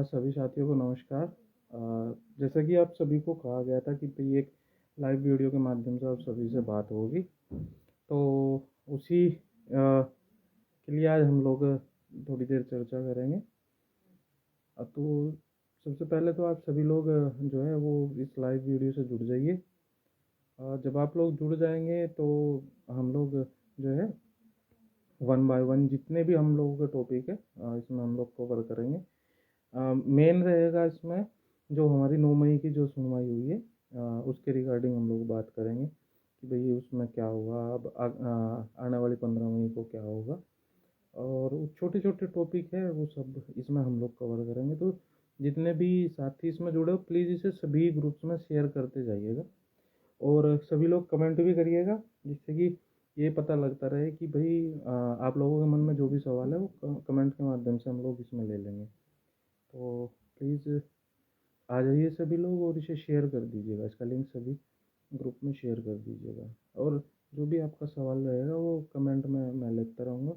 सभी साथियों को नमस्कार। जैसा कि आप सभी को कहा गया था कि भाई एक लाइव वीडियो के माध्यम से आप सभी से बात होगी, तो उसी के लिए आज हम लोग थोड़ी देर चर्चा करेंगे। तो सबसे पहले तो आप सभी लोग जो है वो इस लाइव वीडियो से जुड़ जाइए। जब आप लोग जुड़ जाएंगे तो हम लोग जो है वन बाय वन जितने भी हम लोगों के टॉपिक है इसमें हम लोग कवर करेंगे। मेन रहेगा इसमें जो हमारी 9 मई की जो सुनवाई हुई है उसके रिगार्डिंग हम लोग बात करेंगे कि भाई उसमें क्या होगा, अब आने वाली 15 मई को क्या होगा, और छोटे छोटे टॉपिक है वो सब इसमें हम लोग कवर करेंगे। तो जितने भी साथी इसमें जुड़े हो प्लीज़ इसे सभी ग्रुप्स में शेयर करते जाइएगा और सभी लोग कमेंट भी करिएगा, जिससे कि ये पता लगता रहे कि भाई आप लोगों के मन में जो भी सवाल है वो कमेंट के माध्यम से हम लोग इसमें ले लेंगे। तो प्लीज़ आ जाइए सभी लोग और इसे शेयर कर दीजिएगा, इसका लिंक सभी ग्रुप में शेयर कर दीजिएगा। और जो भी आपका सवाल रहेगा वो कमेंट में मैं लिखता रहूँगा।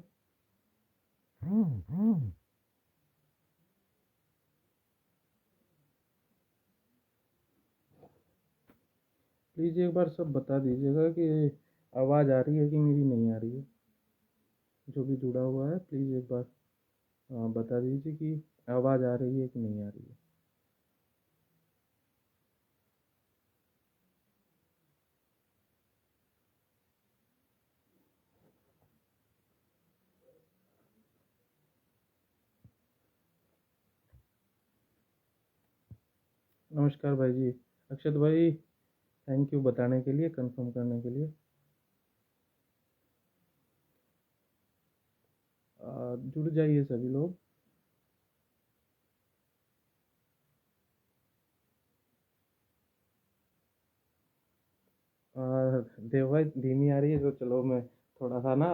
प्लीज़ एक बार सब बता दीजिएगा कि आवाज़ आ रही है कि मेरी नहीं आ रही है। जो भी जुड़ा हुआ है प्लीज़ एक बार बता दीजिए कि आवाज़ आ रही है कि नहीं आ रही है। नमस्कार भाई जी। अक्षत भाई, थैंक यू बताने के लिए, कंफर्म करने के लिए। जुड़ जाइए सभी लोग। देव भाई धीमी आ रही है तो चलो मैं थोड़ा सा ना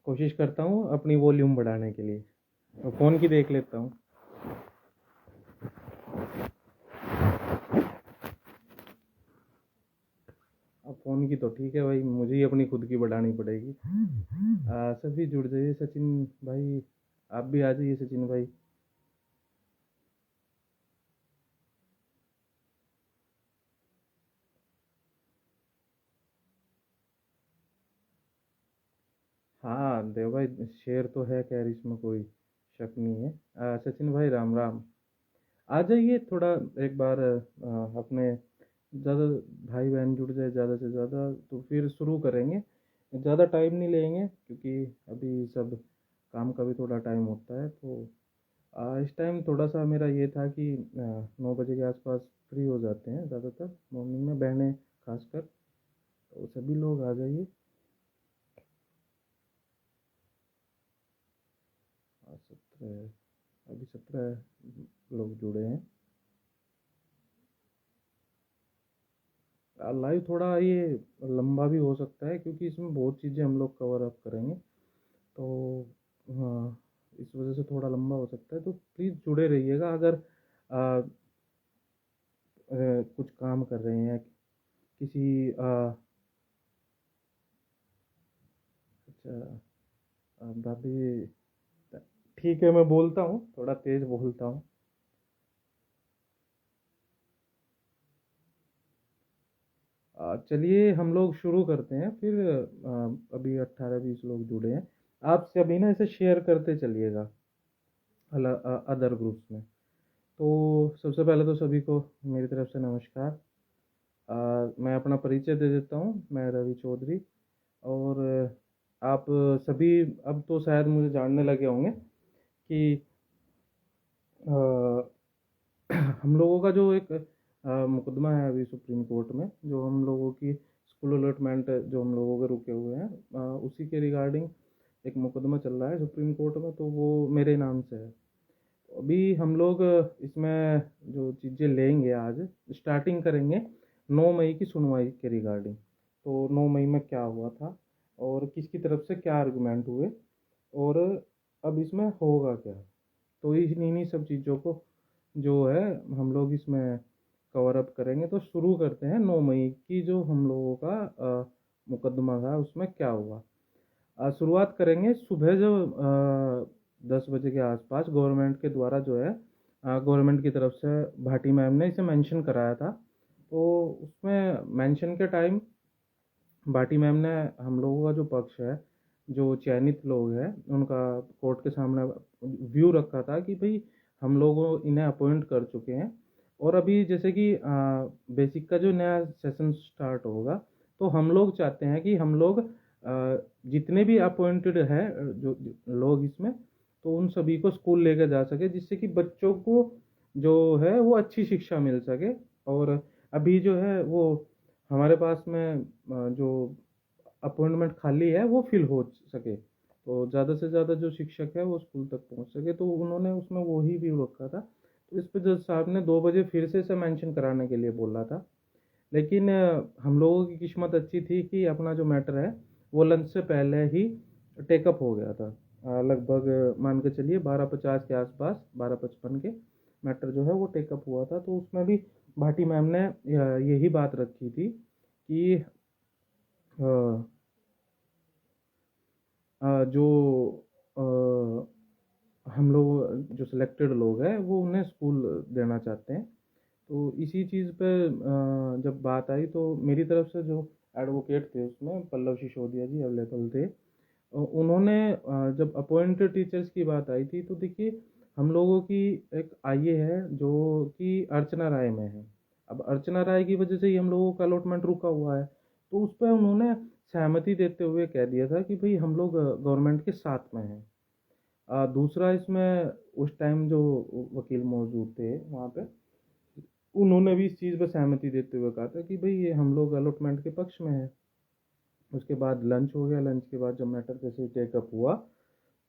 कोशिश करता हूँ अपनी वॉल्यूम बढ़ाने के लिए। फ़ोन की देख लेता हूँ। अब फ़ोन की तो ठीक है भाई, मुझे ही अपनी खुद की बढ़ानी पड़ेगी। सभी जुड़ जाइए। सचिन भाई आप भी आ जाइए। सचिन भाई हाँ, देव भाई शेर तो है, खैर इसमें कोई शक नहीं है। सचिन भाई राम राम। आ जाइए थोड़ा एक बार अपने ज़्यादा भाई बहन जुड़ जाए ज़्यादा से ज़्यादा तो फिर शुरू करेंगे। ज़्यादा टाइम नहीं लेंगे क्योंकि अभी सब काम का भी थोड़ा टाइम होता है। तो इस टाइम थोड़ा सा मेरा ये था कि 9 बजे के आसपास फ्री हो जाते हैं ज़्यादातर मॉर्निंग में, बहनें खासकर। तो सभी लोग आ जाइए। 17 लोग जुड़े हैं। लाइव थोड़ा ये लंबा भी हो सकता है क्योंकि इसमें बहुत चीज़ें हम लोग कवर अप करेंगे, तो हाँ इस वजह से थोड़ा लंबा हो सकता है। तो प्लीज़ जुड़े रहिएगा। अगर कुछ काम कर रहे हैं किसी अच्छा भाभी, ठीक है मैं बोलता हूँ, थोड़ा तेज़ बोलता हूँ। चलिए हम लोग शुरू करते हैं फिर। अभी 18-20 लोग जुड़े हैं। आप सभी ना इसे शेयर करते चलिएगा अदर ग्रुप्स में। तो सबसे पहले तो सभी को मेरी तरफ से नमस्कार। मैं अपना परिचय दे देता हूँ। मैं रवि चौधरी। और आप सभी अब तो शायद मुझे जानने लगे होंगे कि अ, हम लोगों का जो एक मुकदमा है अभी सुप्रीम कोर्ट में, जो हम लोगों की स्कूल अलॉटमेंट जो हम लोगों के रुके हुए हैं, उसी के रिगार्डिंग एक मुकदमा चल रहा है सुप्रीम कोर्ट में, तो वो मेरे नाम से है। अभी हम लोग इसमें जो चीज़ें लेंगे, आज स्टार्टिंग करेंगे 9 मई की सुनवाई के रिगार्डिंग। तो 9 मई में क्या हुआ था और किसकी तरफ से क्या आर्गूमेंट हुए और अब इसमें होगा क्या। तो इन्हीं सब चीज़ों को जो है हम लोग इसमें कवर अप करेंगे। तो शुरू करते हैं 9 मई की जो हम लोगों का मुकदमा था उसमें क्या हुआ। शुरुआत करेंगे सुबह जो 10 बजे के आसपास गवर्नमेंट के द्वारा जो है गवर्नमेंट की तरफ से भाटी मैम ने इसे मेंशन कराया था। तो उसमें मेंशन के टाइम भाटी मैम ने हम लोगों का जो पक्ष है, जो चयनित लोग हैं, उनका कोर्ट के सामने व्यू रखा था कि भाई हम लोगों इन्हें अपॉइंट कर चुके हैं, और अभी जैसे कि बेसिक का जो नया सेशन स्टार्ट होगा, तो हम लोग चाहते हैं कि हम लोग जितने भी अपॉइंटेड है जो लोग इसमें, तो उन सभी को स्कूल लेकर जा सके, जिससे कि बच्चों को जो है वो अच्छी शिक्षा मिल सके। और अभी जो है वो हमारे पास में जो अपॉइंटमेंट खाली है वो फिल हो सके, तो ज़्यादा से ज़्यादा जो शिक्षक है वो स्कूल तक पहुंच सके। तो उन्होंने उसमें वही व्यू रखा था। तो इस पर जज साहब ने 2 बजे फिर से इसे मेंशन कराने के लिए बोला था। लेकिन हम लोगों की किस्मत अच्छी थी कि अपना जो मैटर है वो लंच से पहले ही टेकअप हो गया था। लगभग मान के चलिए 12:50 के आसपास, 12:55 के मैटर जो है वो टेकअप हुआ था। तो उसमें भी भाटी मैम ने यही बात रखी थी कि अ, जो हम लोग जो सिलेक्टेड लोग हैं वो उन्हें स्कूल देना चाहते हैं। तो इसी चीज़ पे जब बात आई, तो मेरी तरफ से जो एडवोकेट थे उसमें पल्लव सिसोदिया जी अवेलेबल थे। उन्होंने जब अपॉइंटेड टीचर्स की बात आई थी, तो देखिए हम लोगों की एक आईए है जो कि अर्चना राय में है। अब अर्चना राय की वजह से ही हम लोगों का अलॉटमेंट रुका हुआ है। तो उस पर उन्होंने सहमति देते हुए कह दिया था कि भाई हम लोग गवर्नमेंट के साथ में हैं। दूसरा इसमें उस टाइम जो वकील मौजूद थे वहाँ पे, उन्होंने भी इस चीज़ पर सहमति देते हुए कहा था कि भाई ये हम लोग अलॉटमेंट के पक्ष में है। उसके बाद लंच हो गया। लंच के बाद जब मैटर जैसे टेकअप हुआ,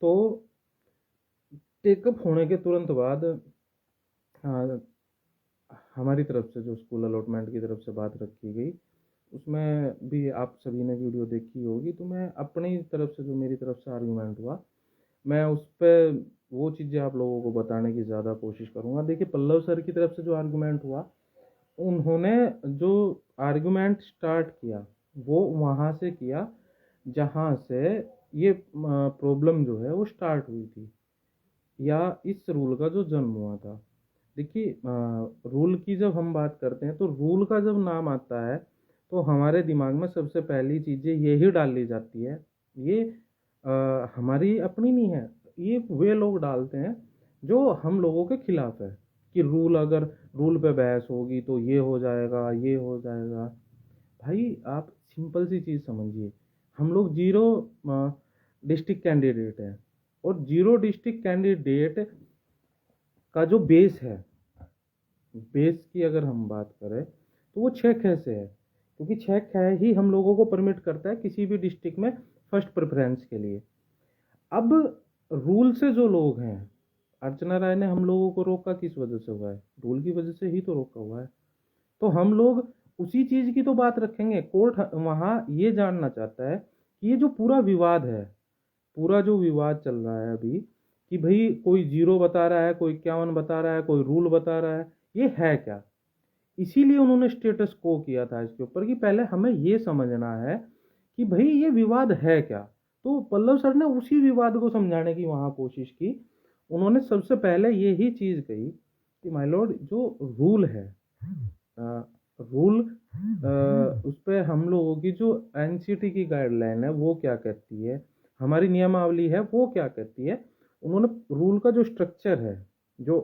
तो टेकअप होने के तुरंत बाद आ, हमारी तरफ से जो स्कूल अलॉटमेंट की तरफ से बात रखी गई, उसमें भी आप सभी ने वीडियो देखी होगी। तो मैं अपनी तरफ से जो मेरी तरफ से आर्गूमेंट हुआ, मैं उस पर वो चीज़ें आप लोगों को बताने की ज़्यादा कोशिश करूँगा। देखिए पल्लव सर की तरफ से जो आर्गूमेंट हुआ, उन्होंने जो आर्गुमेंट स्टार्ट किया वो वहाँ से किया जहाँ से ये प्रॉब्लम जो है वो स्टार्ट हुई थी, या इस रूल का जो जन्म हुआ था। देखिए रूल की जब हम बात करते हैं, तो रूल का जब नाम आता है तो हमारे दिमाग में सबसे पहली चीज़ें यही डाल ली जाती है। ये हमारी अपनी नहीं है, ये वे लोग डालते हैं जो हम लोगों के खिलाफ है, कि रूल अगर रूल पे बहस होगी तो ये हो जाएगा, ये हो जाएगा। भाई आप सिंपल सी चीज़ समझिए, हम लोग जीरो डिस्ट्रिक्ट कैंडिडेट हैं, और जीरो डिस्ट्रिक्ट कैंडिडेट का जो बेस है, बेस की अगर हम बात करें तो वो 6 ख से है, क्योंकि 6 ख ही हम लोगों को परमिट करता है किसी भी डिस्ट्रिक्ट में फर्स्ट प्रेफरेंस के लिए। अब रूल से जो लोग हैं, अर्चना राय ने हम लोगों को रोका किस वजह से हुआ है? रूल की वजह से ही तो रोका हुआ है। तो हम लोग उसी चीज की तो बात रखेंगे। कोर्ट वहां ये जानना चाहता है कि ये जो पूरा विवाद है, पूरा जो विवाद चल रहा है अभी, कि भाई कोई 0 बता रहा है, कोई 51 बता रहा है, कोई रूल बता रहा है, ये है क्या? इसीलिए उन्होंने स्टेटस को किया था इसके ऊपर, कि पहले हमें ये समझना है कि भाई ये विवाद है क्या। तो पल्लव सर ने उसी विवाद को समझाने की वहां कोशिश की। उन्होंने सबसे पहले यही चीज कही कि माय लॉर्ड, जो रूल है, रूल उस पर हम लोगों की जो एनसीटी की गाइडलाइन है वो क्या कहती है, हमारी नियमावली है वो क्या कहती है। उन्होंने रूल का जो स्ट्रक्चर है, जो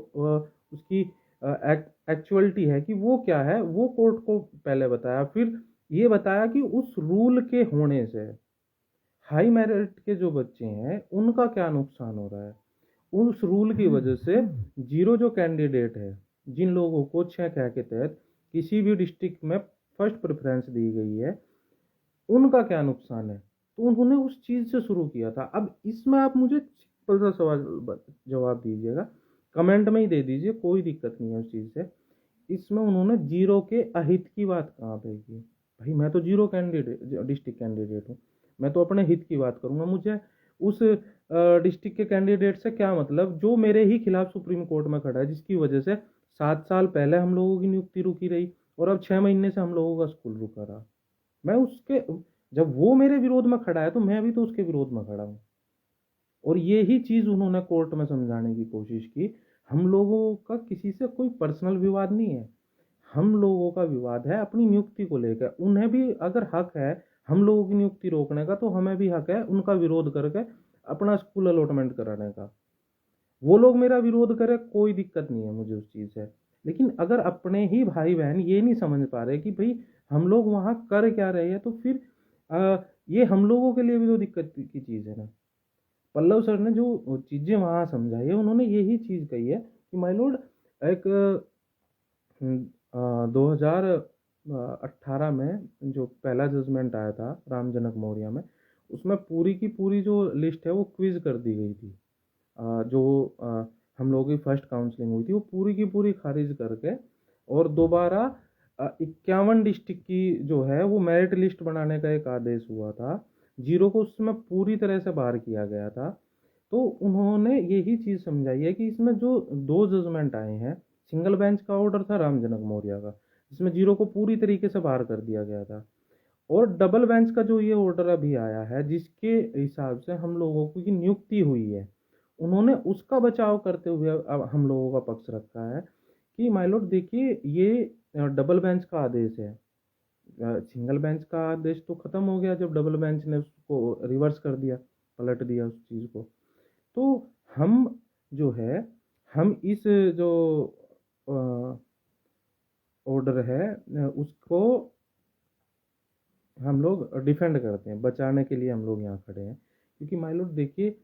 उसकी एक्चुअलिटी है कि वो क्या है, वो कोर्ट को पहले बताया। फिर ये बताया कि उस रूल के होने से हाई मेरिट के जो बच्चे हैं उनका क्या नुकसान हो रहा है। उस रूल की वजह से जीरो जो कैंडिडेट है, जिन लोगों को 6 ख के तहत किसी भी डिस्ट्रिक्ट में फर्स्ट प्रेफरेंस दी गई है, उनका क्या नुकसान है। तो उन्होंने उस चीज से शुरू किया था। अब इसमें आप मुझे सिंपल सा सवाल जवाब दीजिएगा, कमेंट में ही दे दीजिए, कोई दिक्कत नहीं है उस चीज से। इसमें उन्होंने जीरो के अहित की बात कहाँ पे की? भाई मैं तो जीरो कैंडिडेट डिस्ट्रिक्ट कैंडिडेट हूँ, मैं तो अपने हित की बात करूंगा। मुझे उस डिस्ट्रिक्ट के कैंडिडेट से क्या मतलब जो मेरे ही खिलाफ सुप्रीम कोर्ट में खड़ा है, जिसकी वजह से 7 साल पहले हम लोगों की नियुक्ति रुकी रही और अब 6 महीने से हम लोगों का स्कूल रुका रहा। मैं उसके, जब वो मेरे विरोध में खड़ा है तो मैं भी तो उसके विरोध में खड़ा हूँ। और ये ही चीज़ उन्होंने कोर्ट में समझाने की कोशिश की। हम लोगों का किसी से कोई पर्सनल विवाद नहीं है, हम लोगों का विवाद है अपनी नियुक्ति को लेकर। उन्हें भी अगर हक है हम लोगों की नियुक्ति रोकने का, तो हमें भी हक है उनका विरोध करके अपना स्कूल अलॉटमेंट कराने का। वो लोग मेरा विरोध करें, कोई दिक्कत नहीं है मुझे उस चीज़ से। लेकिन अगर अपने ही भाई बहन ये नहीं समझ पा रहे कि भाई हम लोग वहाँ कर क्या रहे हैं, तो फिर ये हम लोगों के लिए भी तो दिक्कत की चीज़ है ना। पल्लव सर ने जो चीज़ें वहाँ समझाई है, उन्होंने यही चीज़ कही है कि माय लॉर्ड, एक 2018 में जो पहला जजमेंट आया था राम जनक मौर्य में, उसमें पूरी की पूरी जो लिस्ट है वो क्विज कर दी गई थी। जो हम लोगों की फर्स्ट काउंसलिंग हुई थी वो पूरी की पूरी खारिज करके, और दोबारा 51 डिस्ट्रिक्ट की जो है वो मेरिट लिस्ट बनाने का एक आदेश हुआ था। जीरो को उसमें पूरी तरह से बाहर किया गया था। तो उन्होंने यही चीज़ समझाई है कि इसमें जो दो जजमेंट आए हैं, सिंगल बेंच का ऑर्डर था राम जनक मौर्य का, जिसमें जीरो को पूरी तरीके से बाहर कर दिया गया था, और डबल बेंच का जो ये ऑर्डर अभी आया है जिसके हिसाब से हम लोगों की नियुक्ति हुई है, उन्होंने उसका बचाव करते हुए अब हम लोगों का पक्ष रखा है कि माय लॉर्ड देखिए, ये डबल बेंच का आदेश है। सिंगल बेंच का आदेश तो खत्म हो गया जब डबल बेंच ने उसको रिवर्स कर दिया, पलट दिया उस चीज़ को। तो हम जो है, हम इस जो ऑर्डर है उसको हम लोग डिफेंड करते हैं, बचाने के लिए हम लोग यहाँ खड़े हैं। क्योंकि मान लो देखिए,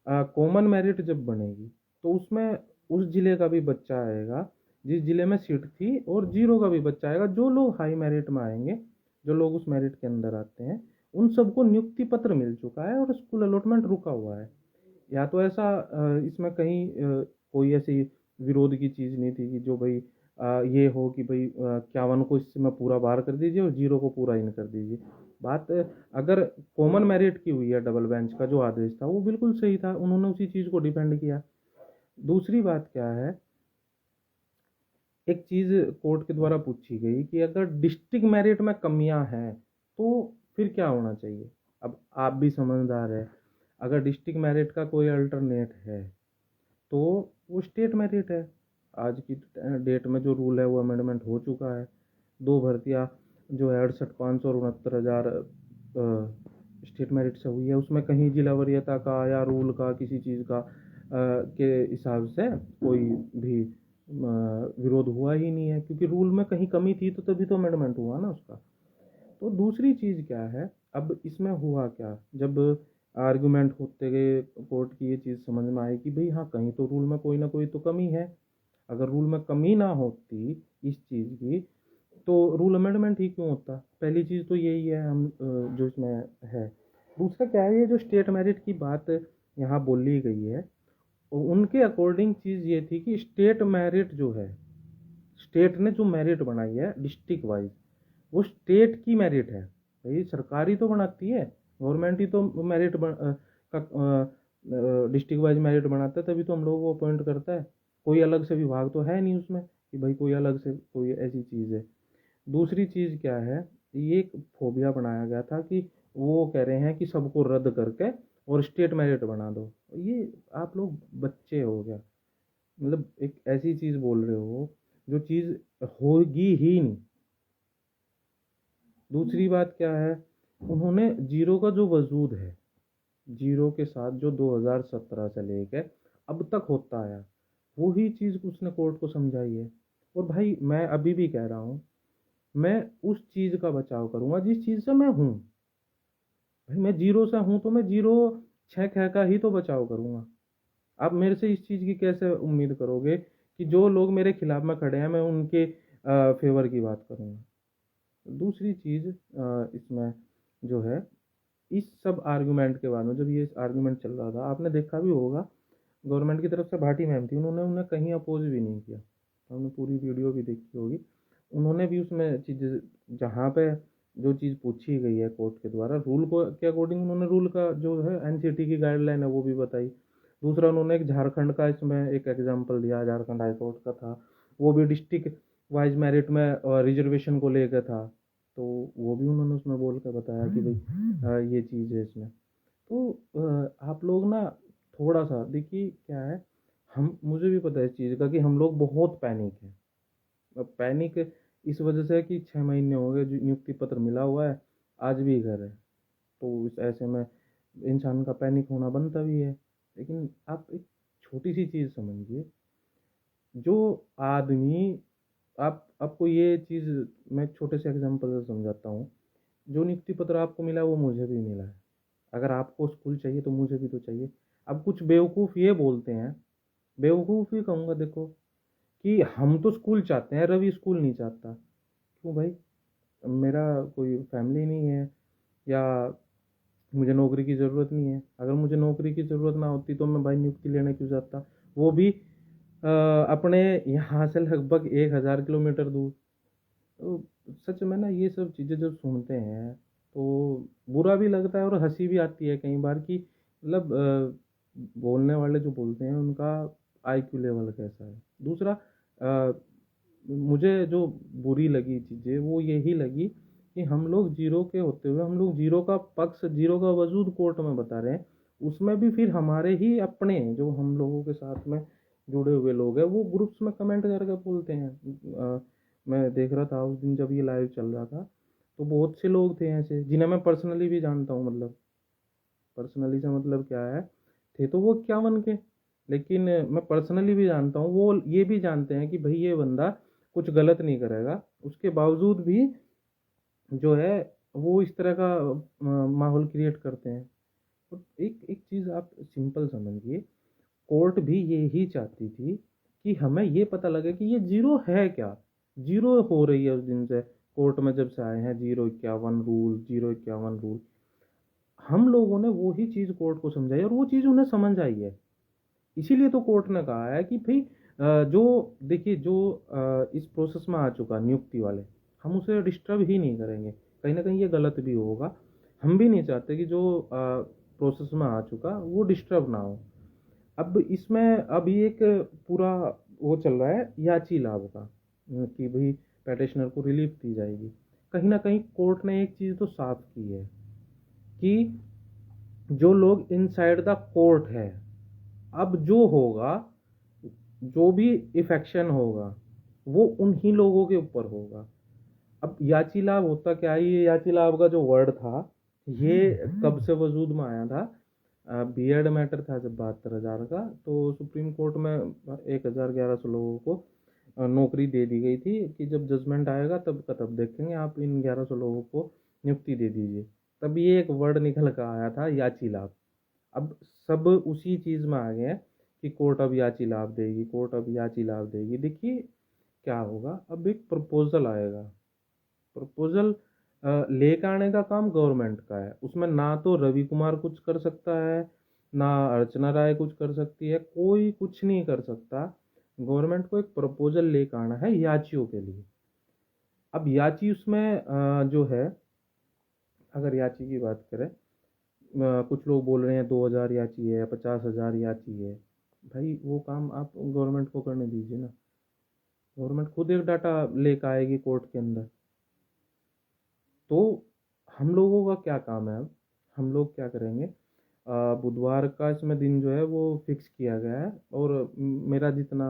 कॉमन मेरिट जब बनेगी तो उसमें उस जिले का भी बच्चा आएगा जिस जिले में सीट थी, और जीरो का भी बच्चा आएगा। जो लोग हाई मेरिट में आएंगे, जो लोग उस मेरिट के अंदर आते हैं, उन सबको नियुक्ति पत्र मिल चुका है और स्कूल अलॉटमेंट रुका हुआ है। या तो ऐसा इसमें कहीं कोई ऐसी विरोध की चीज़ नहीं थी कि जो भाई ये हो कि भाई 51 को इसमें पूरा बाहर कर दीजिए और जीरो को पूरा इन कर दीजिए। बात अगर कॉमन मेरिट की हुई है, डबल बेंच का जो आदेश था वो बिल्कुल सही था, उन्होंने उसी चीज़ को डिफेंड किया। दूसरी बात क्या है, एक चीज़ कोर्ट के द्वारा पूछी गई कि अगर डिस्ट्रिक्ट मेरिट में कमियां हैं तो फिर क्या होना चाहिए। अब आप भी समझदार है, अगर डिस्ट्रिक्ट मेरिट का कोई अल्टरनेट है तो वो स्टेट मेरिट है। आज की डेट में जो रूल है वो अमेंडमेंट हो चुका है। दो भर्तियाँ जो है 68,500 और 69,000 स्टेट मेरिट से हुई है, उसमें कहीं जिला वरीयता का या रूल का किसी चीज़ का के हिसाब से कोई भी विरोध हुआ ही नहीं है, क्योंकि रूल में कहीं कमी थी तो तभी तो अमेंडमेंट हुआ ना उसका। तो दूसरी चीज़ क्या है, अब इसमें हुआ क्या, जब आर्गुमेंट होते गए कोर्ट की ये चीज़ समझ में आई कि भाई हाँ, कहीं तो रूल में कोई ना कोई तो कमी है। अगर रूल में कमी ना होती इस चीज़ की तो रूल अमेंडमेंट ही क्यों होता। पहली चीज़ तो यही है हम जो इसमें है। दूसरा क्या है, ये जो स्टेट मेरिट की बात यहाँ बोली गई है, उनके अकॉर्डिंग चीज़ ये थी कि स्टेट मेरिट जो है, स्टेट ने जो मेरिट बनाई है डिस्ट्रिक्ट वाइज, वो स्टेट की मेरिट है। भाई सरकारी तो बनाती है, गवर्नमेंट ही तो मेरिट का डिस्ट्रिक्ट वाइज मेरिट बनाता है, तभी तो हम लोगों को अपॉइंट करता है। कोई अलग से विभाग तो है नहीं उसमें कि भाई कोई अलग से कोई ऐसी चीज़ है। दूसरी चीज़ क्या है, ये एक फोबिया बनाया गया था कि वो कह रहे हैं कि सबको रद्द करके और स्टेट मेरिट बना दो। ये आप लोग बच्चे हो गया, मतलब एक ऐसी चीज़ बोल रहे हो जो चीज़ होगी ही नहीं। दूसरी बात क्या है, उन्होंने जीरो का जो वजूद है, जीरो के साथ जो 2017 से लेके अब तक होता आया, वही चीज़ उसने कोर्ट को समझाई है। और भाई मैं अभी भी कह रहा हूँ, मैं उस चीज़ का बचाव करूँगा जिस चीज़ से मैं हूँ। भाई मैं जीरो से हूँ तो मैं जीरो छः खः का ही तो बचाव करूँगा। आप मेरे से इस चीज़ की कैसे उम्मीद करोगे कि जो लोग मेरे खिलाफ में खड़े हैं मैं उनके फेवर की बात करूँगा। दूसरी चीज़ इसमें जो है, इस सब आर्गुमेंट के बाद में जब ये आर्गुमेंट चल रहा था, आपने देखा भी होगा गवर्नमेंट की तरफ से भाटी मैम थी, उन्होंने उन्हें कहीं अपोज भी नहीं किया। हमने पूरी वीडियो भी देखी होगी, उन्होंने भी उसमें चीज़ जहाँ पे जो चीज़ पूछी गई है कोर्ट के द्वारा रूल को के अकॉर्डिंग, उन्होंने रूल का जो है एनसीटी की गाइडलाइन है वो भी बताई। दूसरा उन्होंने एक झारखंड का इसमें एक एग्जाम्पल दिया, झारखंड हाई कोर्ट का था, वो भी डिस्ट्रिक्ट वाइज मेरिट में रिजर्वेशन को लेकर था, तो वो भी उन्होंने उसमें बोल कर बताया कि भाई ये चीज़ है इसमें। तो आप लोग ना थोड़ा सा देखिए क्या है, हम मुझे भी पता है इस चीज़ का कि हम लोग बहुत पैनिक है। अब पैनिक इस वजह से है कि 6 महीने हो गए जो नियुक्ति पत्र मिला हुआ है, आज भी घर है। तो इस ऐसे में इंसान का पैनिक होना बनता भी है। लेकिन आप एक छोटी सी चीज़ समझिए, जो आदमी आप आपको ये चीज़ मैं एक छोटे से एग्जांपल से समझाता हूँ। जो नियुक्ति पत्र आपको मिला है वो मुझे भी मिला है। अगर आपको स्कूल चाहिए तो मुझे भी तो चाहिए। अब कुछ बेवकूफ़ ये बोलते हैं, बेवकूफ़ ही कहूँगा देखो, कि हम तो स्कूल चाहते हैं, रवि स्कूल नहीं चाहता। क्यों भाई? मेरा कोई फैमिली नहीं है, या मुझे नौकरी की ज़रूरत नहीं है। अगर मुझे नौकरी की ज़रूरत ना होती तो मैं भाई नियुक्ति लेने क्यों जाता, वो भी अपने यहाँ से लगभग 1,000 किलोमीटर दूर। तो सच में ना ये सब चीज़ें जब सुनते हैं तो बुरा भी लगता है और हंसी भी आती है कई बार कि मतलब बोलने वाले जो बोलते हैं उनका आईक्यू लेवल कैसा है। दूसरा मुझे जो बुरी लगी चीज़ें वो यही लगी कि हम लोग जीरो के होते हुए हम लोग जीरो का पक्ष, जीरो का वजूद कोर्ट में बता रहे हैं। उसमें भी फिर हमारे ही अपने जो हम लोगों के साथ में जुड़े हुए लोग हैं वो ग्रुप्स में कमेंट करके बोलते हैं। मैं देख रहा था उस दिन जब ये लाइव चल रहा था, तो बहुत से लोग थे ऐसे जिन्हें मैं पर्सनली भी जानता हूँ। मतलब पर्सनली से मतलब क्या है, थे तो वो 51 के, लेकिन मैं पर्सनली भी जानता हूँ, वो ये भी जानते हैं कि भाई ये बंदा कुछ गलत नहीं करेगा। उसके बावजूद भी जो है वो इस तरह का माहौल क्रिएट करते हैं। तो एक एक चीज़ आप सिंपल समझिए, कोर्ट भी यही चाहती थी कि हमें ये पता लगे कि ये जीरो है क्या। जीरो हो रही है उस दिन से, कोर्ट में जब से आए हैं 051 रूल, 051 रूल। हम लोगों ने वो ही चीज़ कोर्ट को समझाई और वो चीज़ उन्हें समझ आई है। इसीलिए तो कोर्ट ने कहा है कि भाई जो देखिए जो इस प्रोसेस में आ चुका नियुक्ति वाले, हम उसे डिस्टर्ब ही नहीं करेंगे। कहीं ना कहीं ये गलत भी होगा। हम भी नहीं चाहते कि जो प्रोसेस में आ चुका वो डिस्टर्ब ना हो। अब इसमें अभी एक पूरा वो चल रहा है याची लाभ का, कि भाई पेटिशनर को रिलीफ दी जाएगी। कहीं ना कहीं कोर्ट ने एक चीज़ तो साफ की है कि जो लोग इनसाइड द कोर्ट है, अब जो होगा, जो भी इफेक्शन होगा वो उन्हीं लोगों के ऊपर होगा। अब याची लाभ होता क्या है, ये याची लाभ का जो वर्ड था ये कब से वजूद में आया था? बीएड मैटर था जब 72,000 का, तो सुप्रीम कोर्ट में 1,1100 लोगों को नौकरी दे दी गई थी कि जब जजमेंट आएगा तब का तब देखेंगे, आप इन 1100 लोगों को नियुक्ति दे दीजिए। तब ये एक वर्ड निकल कर आया था याची लाभ। अब सब उसी चीज़ में आ गए हैं कि कोर्ट अब याची लाभ देगी, कोर्ट अब याची लाभ देगी। देखिए क्या होगा, अब एक प्रपोजल आएगा। प्रपोजल लेकर आने का काम गवर्नमेंट का है। उसमें ना तो रवि कुमार कुछ कर सकता है, ना अर्चना राय कुछ कर सकती है, कोई कुछ नहीं कर सकता। गवर्नमेंट को एक प्रपोजल लेकर आना है याचियों के लिए। अब याची उसमें जो है, अगर याची की बात करें, कुछ लोग बोल रहे हैं 2,000 याची है, 50,000 याची है। भाई वो काम आप गवर्नमेंट को करने दीजिए ना। गवर्नमेंट खुद एक डाटा लेकर आएगी कोर्ट के अंदर। तो हम लोगों का क्या काम है अब? हम लोग क्या करेंगे, बुधवार का इसमें दिन जो है वो फिक्स किया गया है, और मेरा जितना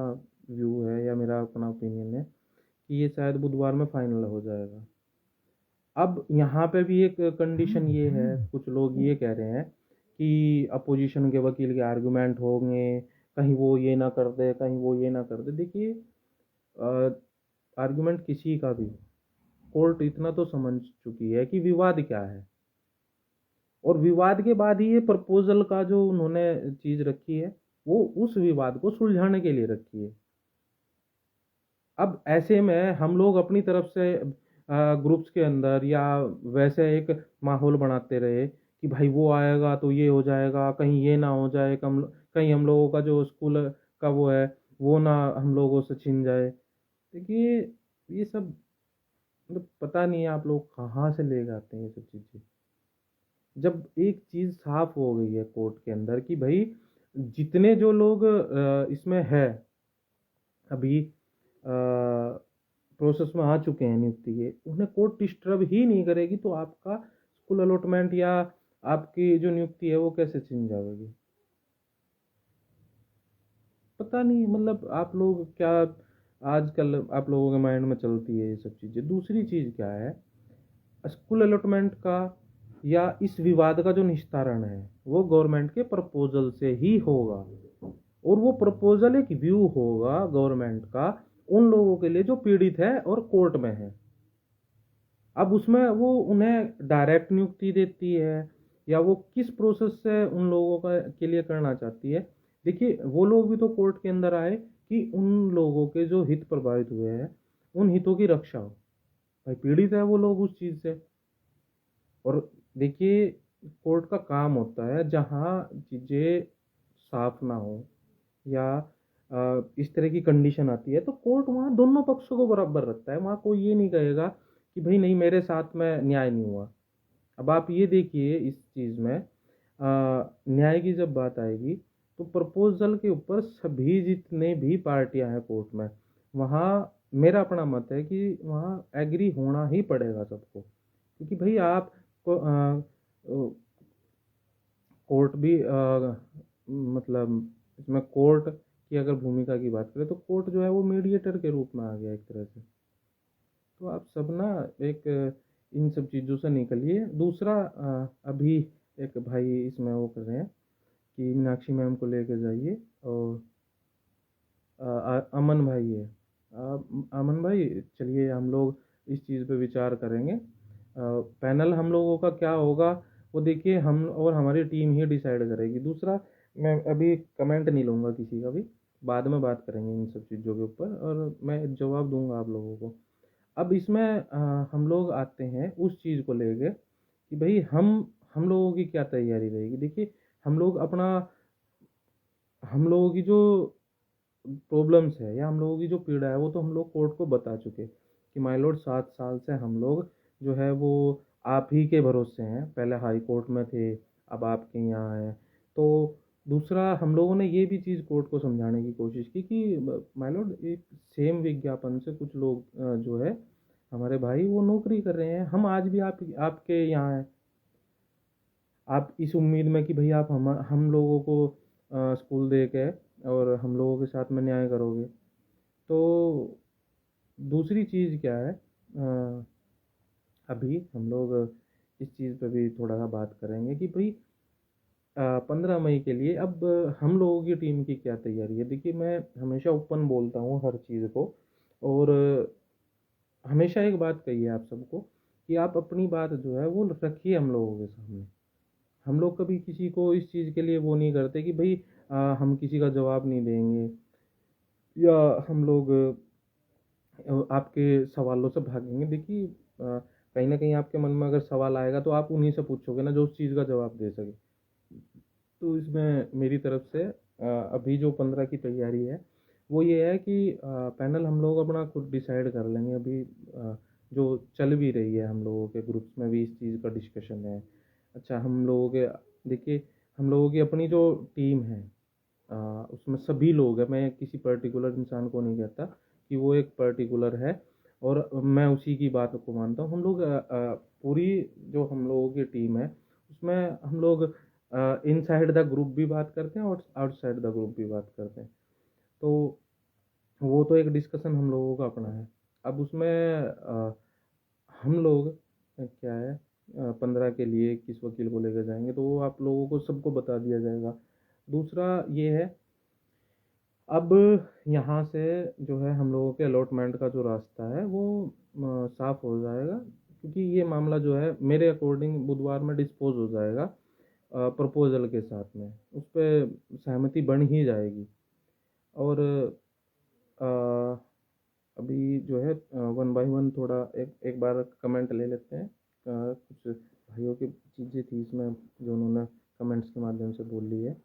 व्यू है या मेरा अपना ओपिनियन है कि ये शायद बुधवार में फाइनल हो जाएगा। अब यहाँ पे भी एक कंडीशन ये है, कुछ लोग ये कह रहे हैं कि अपोजिशन के वकील के आर्गुमेंट होंगे, कहीं वो ये ना कर दे, कहीं वो ये ना कर दे। देखिए आर्गुमेंट किसी का भी, कोर्ट इतना तो समझ चुकी है कि विवाद क्या है, और विवाद के बाद ही ये प्रपोजल का जो उन्होंने चीज रखी है वो उस विवाद को सुलझाने के लिए रखी है। अब ऐसे में हम लोग अपनी तरफ से ग्रुप्स के अंदर या वैसे एक माहौल बनाते रहे कि भाई वो आएगा तो ये हो जाएगा, कहीं ये ना हो जाए, कहीं हम लोगों का जो स्कूल का वो है वो ना हम लोगों से छिन जाए। देखिए ये सब मतलब पता नहीं है आप लोग कहाँ से ले जाते हैं ये सब चीज़ें। जब एक चीज़ साफ हो गई है कोर्ट के अंदर कि भाई जितने जो लोग इसमें है अभी प्रोसेस में आ चुके हैं नियुक्ति के, उन्हें कोर्ट डिस्टर्ब ही नहीं करेगी तो आपका स्कूल अलॉटमेंट या आपकी जो नियुक्ति है वो कैसे छिन जाएगी? पता नहीं, मतलब आप लोग क्या, आजकल आप लोगों के माइंड में चलती है ये सब चीज़ें। दूसरी चीज़ क्या है, स्कूल अलॉटमेंट का या इस विवाद का जो निस्तारण है वो गवर्नमेंट के प्रपोजल से ही होगा, और वो प्रपोजल एक व्यू होगा गवर्नमेंट का उन लोगों के लिए जो पीड़ित है और कोर्ट में है। अब उसमें वो उन्हें डायरेक्ट नियुक्ति देती है या वो किस प्रोसेस से उन लोगों का के लिए करना चाहती है। देखिए, वो लोग भी तो कोर्ट के अंदर आए कि उन लोगों के जो हित प्रभावित हुए हैं उन हितों की रक्षा हो। भाई पीड़ित है वो लोग उस चीज़ से। और देखिए, कोर्ट का काम होता है जहाँ चीज़ें साफ ना हो या इस तरह की कंडीशन आती है तो कोर्ट वहाँ दोनों पक्षों को बराबर रखता है। वहाँ कोई ये नहीं कहेगा कि भाई नहीं, मेरे साथ में न्याय नहीं हुआ। अब आप ये देखिए, इस चीज़ में न्याय की जब बात आएगी तो प्रपोजल के ऊपर सभी जितने भी पार्टियां हैं कोर्ट में, वहाँ मेरा अपना मत है कि वहाँ एग्री होना ही पड़ेगा सबको। क्योंकि भाई आप कोर्ट भी मतलब इसमें कोर्ट की अगर भूमिका की बात करें तो कोर्ट जो है वो मीडिएटर के रूप में आ गया एक तरह से। तो आप सब ना एक इन सब चीज़ों से निकलिए। दूसरा, अभी एक भाई इसमें वो कर रहे हैं कि मीनाक्षी मैम को लेके जाइए, और अमन भाई है। अमन भाई, चलिए हम लोग इस चीज़ पे विचार करेंगे। पैनल हम लोगों का क्या होगा वो देखिए हम और हमारी टीम ही डिसाइड करेगी। दूसरा, मैं अभी कमेंट नहीं लूँगा किसी का भी, बाद में बात करेंगे इन सब चीज़ों के ऊपर और मैं जवाब दूंगा आप लोगों को। अब इसमें हम लोग आते हैं उस चीज़ को लेके कि भाई हम लोगों की क्या तैयारी रहेगी। देखिए, हम लोग अपना हम लोगों की जो प्रॉब्लम्स है या हम लोगों की जो पीड़ा है वो तो हम लोग कोर्ट को बता चुके कि माय लॉर्ड 7 साल से हम लोग जो है वो आप ही के भरोसे हैं। पहले हाई कोर्ट में थे, अब आपके यहाँ हैं। तो दूसरा, हम लोगों ने ये भी चीज़ कोर्ट को समझाने की कोशिश की कि माय लॉर्ड, एक सेम विज्ञापन से कुछ लोग जो है हमारे भाई वो नौकरी कर रहे हैं। हम आज भी आपके यहाँ हैं, आप इस उम्मीद में कि भाई आप हम लोगों को स्कूल दे के और हम लोगों के साथ में न्याय करोगे। तो दूसरी चीज़ क्या है, अभी हम लोग इस चीज़ पे भी थोड़ा सा बात करेंगे कि भाई 15 मई के लिए अब हम लोगों की टीम की क्या तैयारी है। देखिए, मैं हमेशा ओपन बोलता हूँ हर चीज़ को, और हमेशा एक बात कही है आप सबको कि आप अपनी बात जो है वो रखिए हम लोगों के सामने। हम लोग कभी किसी को इस चीज़ के लिए वो नहीं करते कि भाई हम किसी का जवाब नहीं देंगे या हम लोग आपके सवालों से भागेंगे। देखिए, कहीं ना कहीं आपके मन में अगर सवाल आएगा तो आप उन्हीं से पूछोगे ना जो उस चीज़ का जवाब दे सके। तो इसमें मेरी तरफ से अभी जो 15 की तैयारी है वो ये है कि पैनल हम लोग अपना खुद डिसाइड कर लेंगे। अभी जो चल भी रही है हम लोगों के ग्रुप्स में भी इस चीज़ का डिस्कशन है। अच्छा, हम लोगों के देखिए, हम लोगों की अपनी जो टीम है उसमें सभी लोग हैं। मैं किसी पर्टिकुलर इंसान को नहीं कहता कि वो एक पर्टिकुलर है और मैं उसी की बात को मानता हूँ। हम लोग पूरी जो हम लोगों की टीम है उसमें हम लोग इनसाइड द ग्रुप भी बात करते हैं और आउटसाइड द ग्रुप भी बात करते हैं। तो वो तो एक डिस्कशन हम लोगों का अपना है। अब उसमें हम लोग क्या है, 15 के लिए किस वकील को लेकर जाएंगे तो वो आप लोगों को सबको बता दिया जाएगा। दूसरा ये है, अब यहाँ से जो है हम लोगों के अलॉटमेंट का जो रास्ता है वो साफ हो जाएगा, क्योंकि ये मामला जो है मेरे अकॉर्डिंग बुधवार में डिस्पोज हो जाएगा प्रपोजल के साथ में। उस पर सहमति बन ही जाएगी। और अ, अभी जो है वन बाय वन थोड़ा एक एक बार कमेंट ले लेते हैं। कुछ भाइयों की चीज़ें थी इसमें जो उन्होंने कमेंट्स के माध्यम से बोल ली है।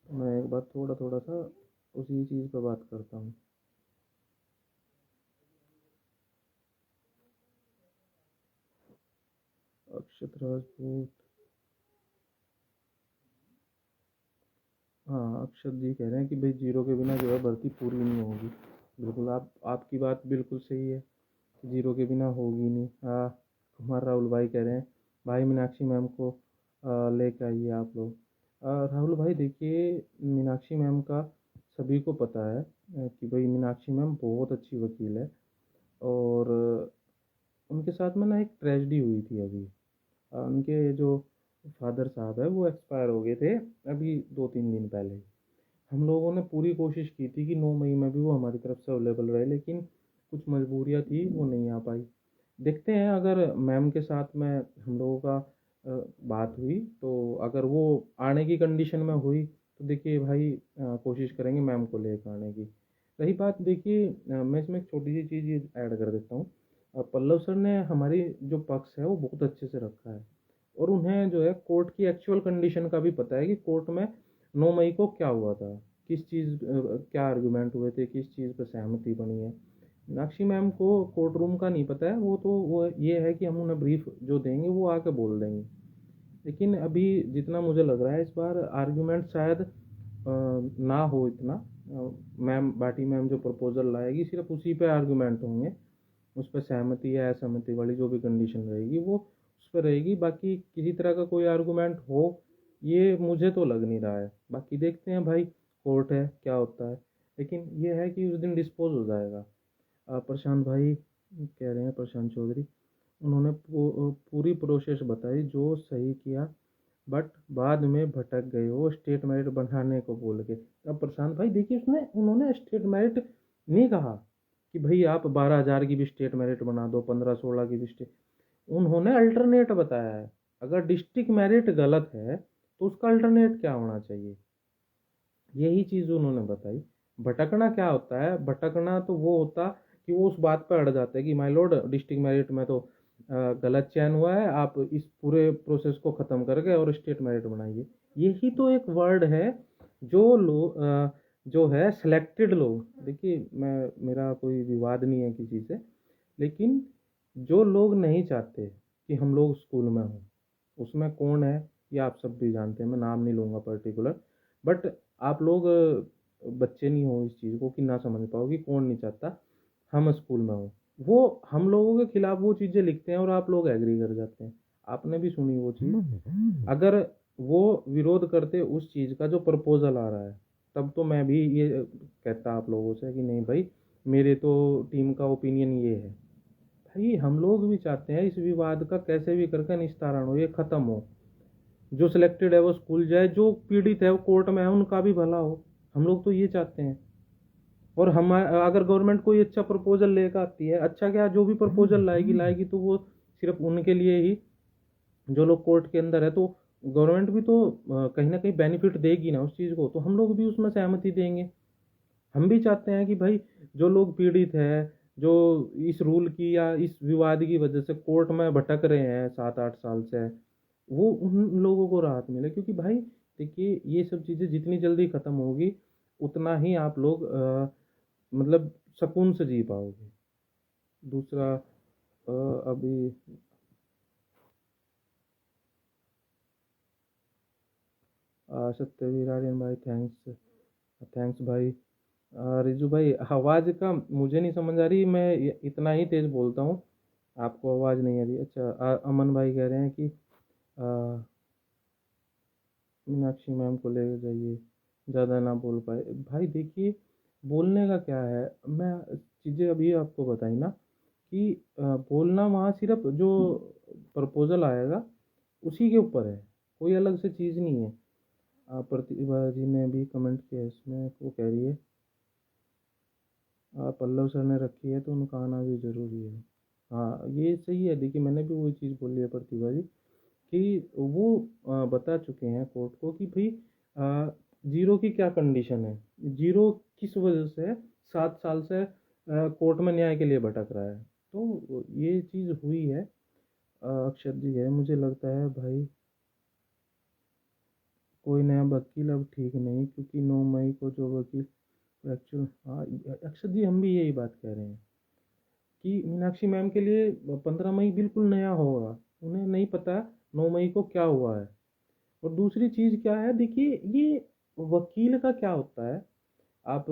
मैं एक बार थोड़ा थोड़ा सा उसी चीज़ पर बात करता हूँ। अक्षत राजपूत, हाँ, अक्षत जी कह रहे हैं कि भाई जीरो के बिना जो है भर्ती पूरी नहीं होगी। बिल्कुल, आपकी बात बिल्कुल सही है कि जीरो के बिना होगी नहीं। हाँ, कुमार राहुल भाई कह रहे हैं भाई मीनाक्षी मैम को लेके आइए आप लोग। राहुल भाई देखिए, मीनाक्षी मैम का सभी को पता है कि भाई मीनाक्षी मैम बहुत अच्छी वकील है। और उनके साथ में ना एक ट्रेजेडी हुई थी अभी। उनके जो फादर साहब है वो एक्सपायर हो गए थे अभी 2-3 दिन पहले। हम लोगों ने पूरी कोशिश की थी कि 9 मई में भी वो हमारी तरफ से अवेलेबल रहे, लेकिन कुछ मजबूरियाँ थी, वो नहीं आ पाई। देखते हैं, अगर मैम के साथ में हम लोगों का बात हुई तो अगर वो आने की कंडीशन में हुई तो देखिए भाई कोशिश करेंगे मैम को लेकर आने की। रही बात, देखिए मैं इसमें एक छोटी सी चीज़ ये ऐड कर देता हूँ। पल्लव सर ने हमारी जो पक्ष है वो बहुत अच्छे से रखा है, और उन्हें जो है कोर्ट की एक्चुअल कंडीशन का भी पता है कि कोर्ट में 9 मई को क्या हुआ था, किस चीज़ क्या आर्गूमेंट हुए थे, किस चीज़ पर सहमति बनी है। मीनाक्षी मैम को कोर्ट रूम का नहीं पता है, वो ये है कि हम उन्हें ब्रीफ जो देंगे वो आके बोल देंगे। लेकिन अभी जितना मुझे लग रहा है इस बार आर्गूमेंट शायद ना हो इतना। मैम बाटी मैम जो प्रपोजल लाएगी सिर्फ उसी पे आर्गूमेंट होंगे, उस पर सहमति या असहमति वाली जो भी कंडीशन रहेगी वो उस पर रहेगी। बाकी किसी तरह का कोई आर्गूमेंट हो ये मुझे तो लग नहीं रहा है। बाकी देखते हैं भाई, कोर्ट है क्या होता है। लेकिन ये है कि उस दिन डिस्पोज हो जाएगा। प्रशांत भाई कह रहे हैं, प्रशांत चौधरी, उन्होंने पूरी प्रोसेस बताई जो सही किया, बट बाद में भटक गए वो स्टेट मेरिट बनाने को बोल के। अब प्रशांत भाई देखिए, उसने उन्होंने स्टेट मेरिट नहीं कहा कि भाई आप 12,000 की भी स्टेट मेरिट बना दो, 15-16 की भी स्टेट। उन्होंने अल्टरनेट बताया है। अगर डिस्ट्रिक्ट मेरिट गलत है तो उसका अल्टरनेट क्या होना चाहिए, यही चीज़ उन्होंने बताई। भटकना क्या होता है, भटकना तो वो होता कि वो उस बात पर अड़ जाता है कि माय लॉर्ड डिस्ट्रिक्ट मेरिट में तो गलत चयन हुआ है, आप इस पूरे प्रोसेस को ख़त्म करके और स्टेट मेरिट बनाइए। यही तो एक वर्ड है जो जो है सिलेक्टेड लोग। देखिए मैं, मेरा कोई विवाद नहीं है किसी से, लेकिन जो लोग नहीं चाहते कि हम लोग स्कूल में हों, उसमें कौन है ये आप सब भी जानते हैं, मैं नाम नहीं लूँगा पर्टिकुलर। बट आप लोग बच्चे नहीं हो इस चीज़ को कि ना समझ पाओ कि कौन नहीं चाहता हम स्कूल में हो। वो हम लोगों के खिलाफ वो चीज़ें लिखते हैं और आप लोग एग्री कर जाते हैं। आपने भी सुनी वो चीज़। अगर वो विरोध करते उस चीज़ का जो प्रपोजल आ रहा है, तब तो मैं भी ये कहता आप लोगों से कि नहीं भाई, मेरे तो टीम का ओपिनियन ये है। भाई हम लोग भी चाहते हैं इस विवाद का कैसे भी करके निस्तारण हो, ये खत्म हो। जो सिलेक्टेड है वो स्कूल जाए, जो पीड़ित है वो कोर्ट में है, उनका भी भला हो। हम लोग तो ये चाहते हैं। और हम अगर गवर्नमेंट कोई अच्छा प्रपोजल लेकर आती है, अच्छा क्या, जो भी प्रपोजल लाएगी लाएगी तो वो सिर्फ उनके लिए ही, जो लोग कोर्ट के अंदर है। तो गवर्नमेंट भी तो कहीं ना कहीं बेनिफिट देगी ना उस चीज़ को, तो हम लोग भी उसमें सहमति देंगे। हम भी चाहते हैं कि भाई जो लोग पीड़ित है, जो इस रूल की या इस विवाद की वजह से कोर्ट में भटक रहे हैं 7-8 साल से, वो उन लोगों को राहत मिले। क्योंकि भाई देखिए, ये सब चीज़ें जितनी जल्दी ख़त्म होगी उतना ही आप लोग मतलब सुकून से जी पाओगे। दूसरा अभी सत्यवीर आर्यन भाई, थैंक्स। थैंक्स भाई। रिजू भाई, आवाज़ का मुझे नहीं समझ आ रही, मैं इतना ही तेज़ बोलता हूँ, आपको आवाज़ नहीं आ रही। अच्छा, अमन भाई कह रहे हैं कि अ, मीनाक्षी मैम को ले जाइए, ज़्यादा ना बोल पाए। भाई देखिए, बोलने का क्या है, मैं चीज़ें अभी आपको बताई ना कि बोलना वहाँ सिर्फ जो प्रपोजल आएगा उसी के ऊपर है, कोई अलग से चीज़ नहीं है। प्रतिभा जी ने भी कमेंट किया इसमें, वो कह रही है पल्लव सर ने रखी है तो उनका आना भी ज़रूरी है। हाँ ये सही है। देखिए मैंने भी वही चीज़ बोली है प्रतिभा जी, कि वो बता चुके हैं कोर्ट को कि भाई जीरो की क्या कंडीशन है, जीरो किस वजह से 7 साल से कोर्ट में न्याय के लिए भटक रहा है। तो ये चीज़ हुई है। अक्षत जी है, मुझे लगता है भाई कोई नया वकील अब ठीक नहीं, क्योंकि 9 मई को जो वकील एक्चुअल, हाँ अक्षत जी हम भी यही बात कह रहे हैं कि मीनाक्षी मैम के लिए 15 मई बिल्कुल नया होगा। उन्हें नहीं पता 9 मई को क्या हुआ है। और दूसरी चीज़ क्या है, देखिए ये वकील का क्या होता है, आप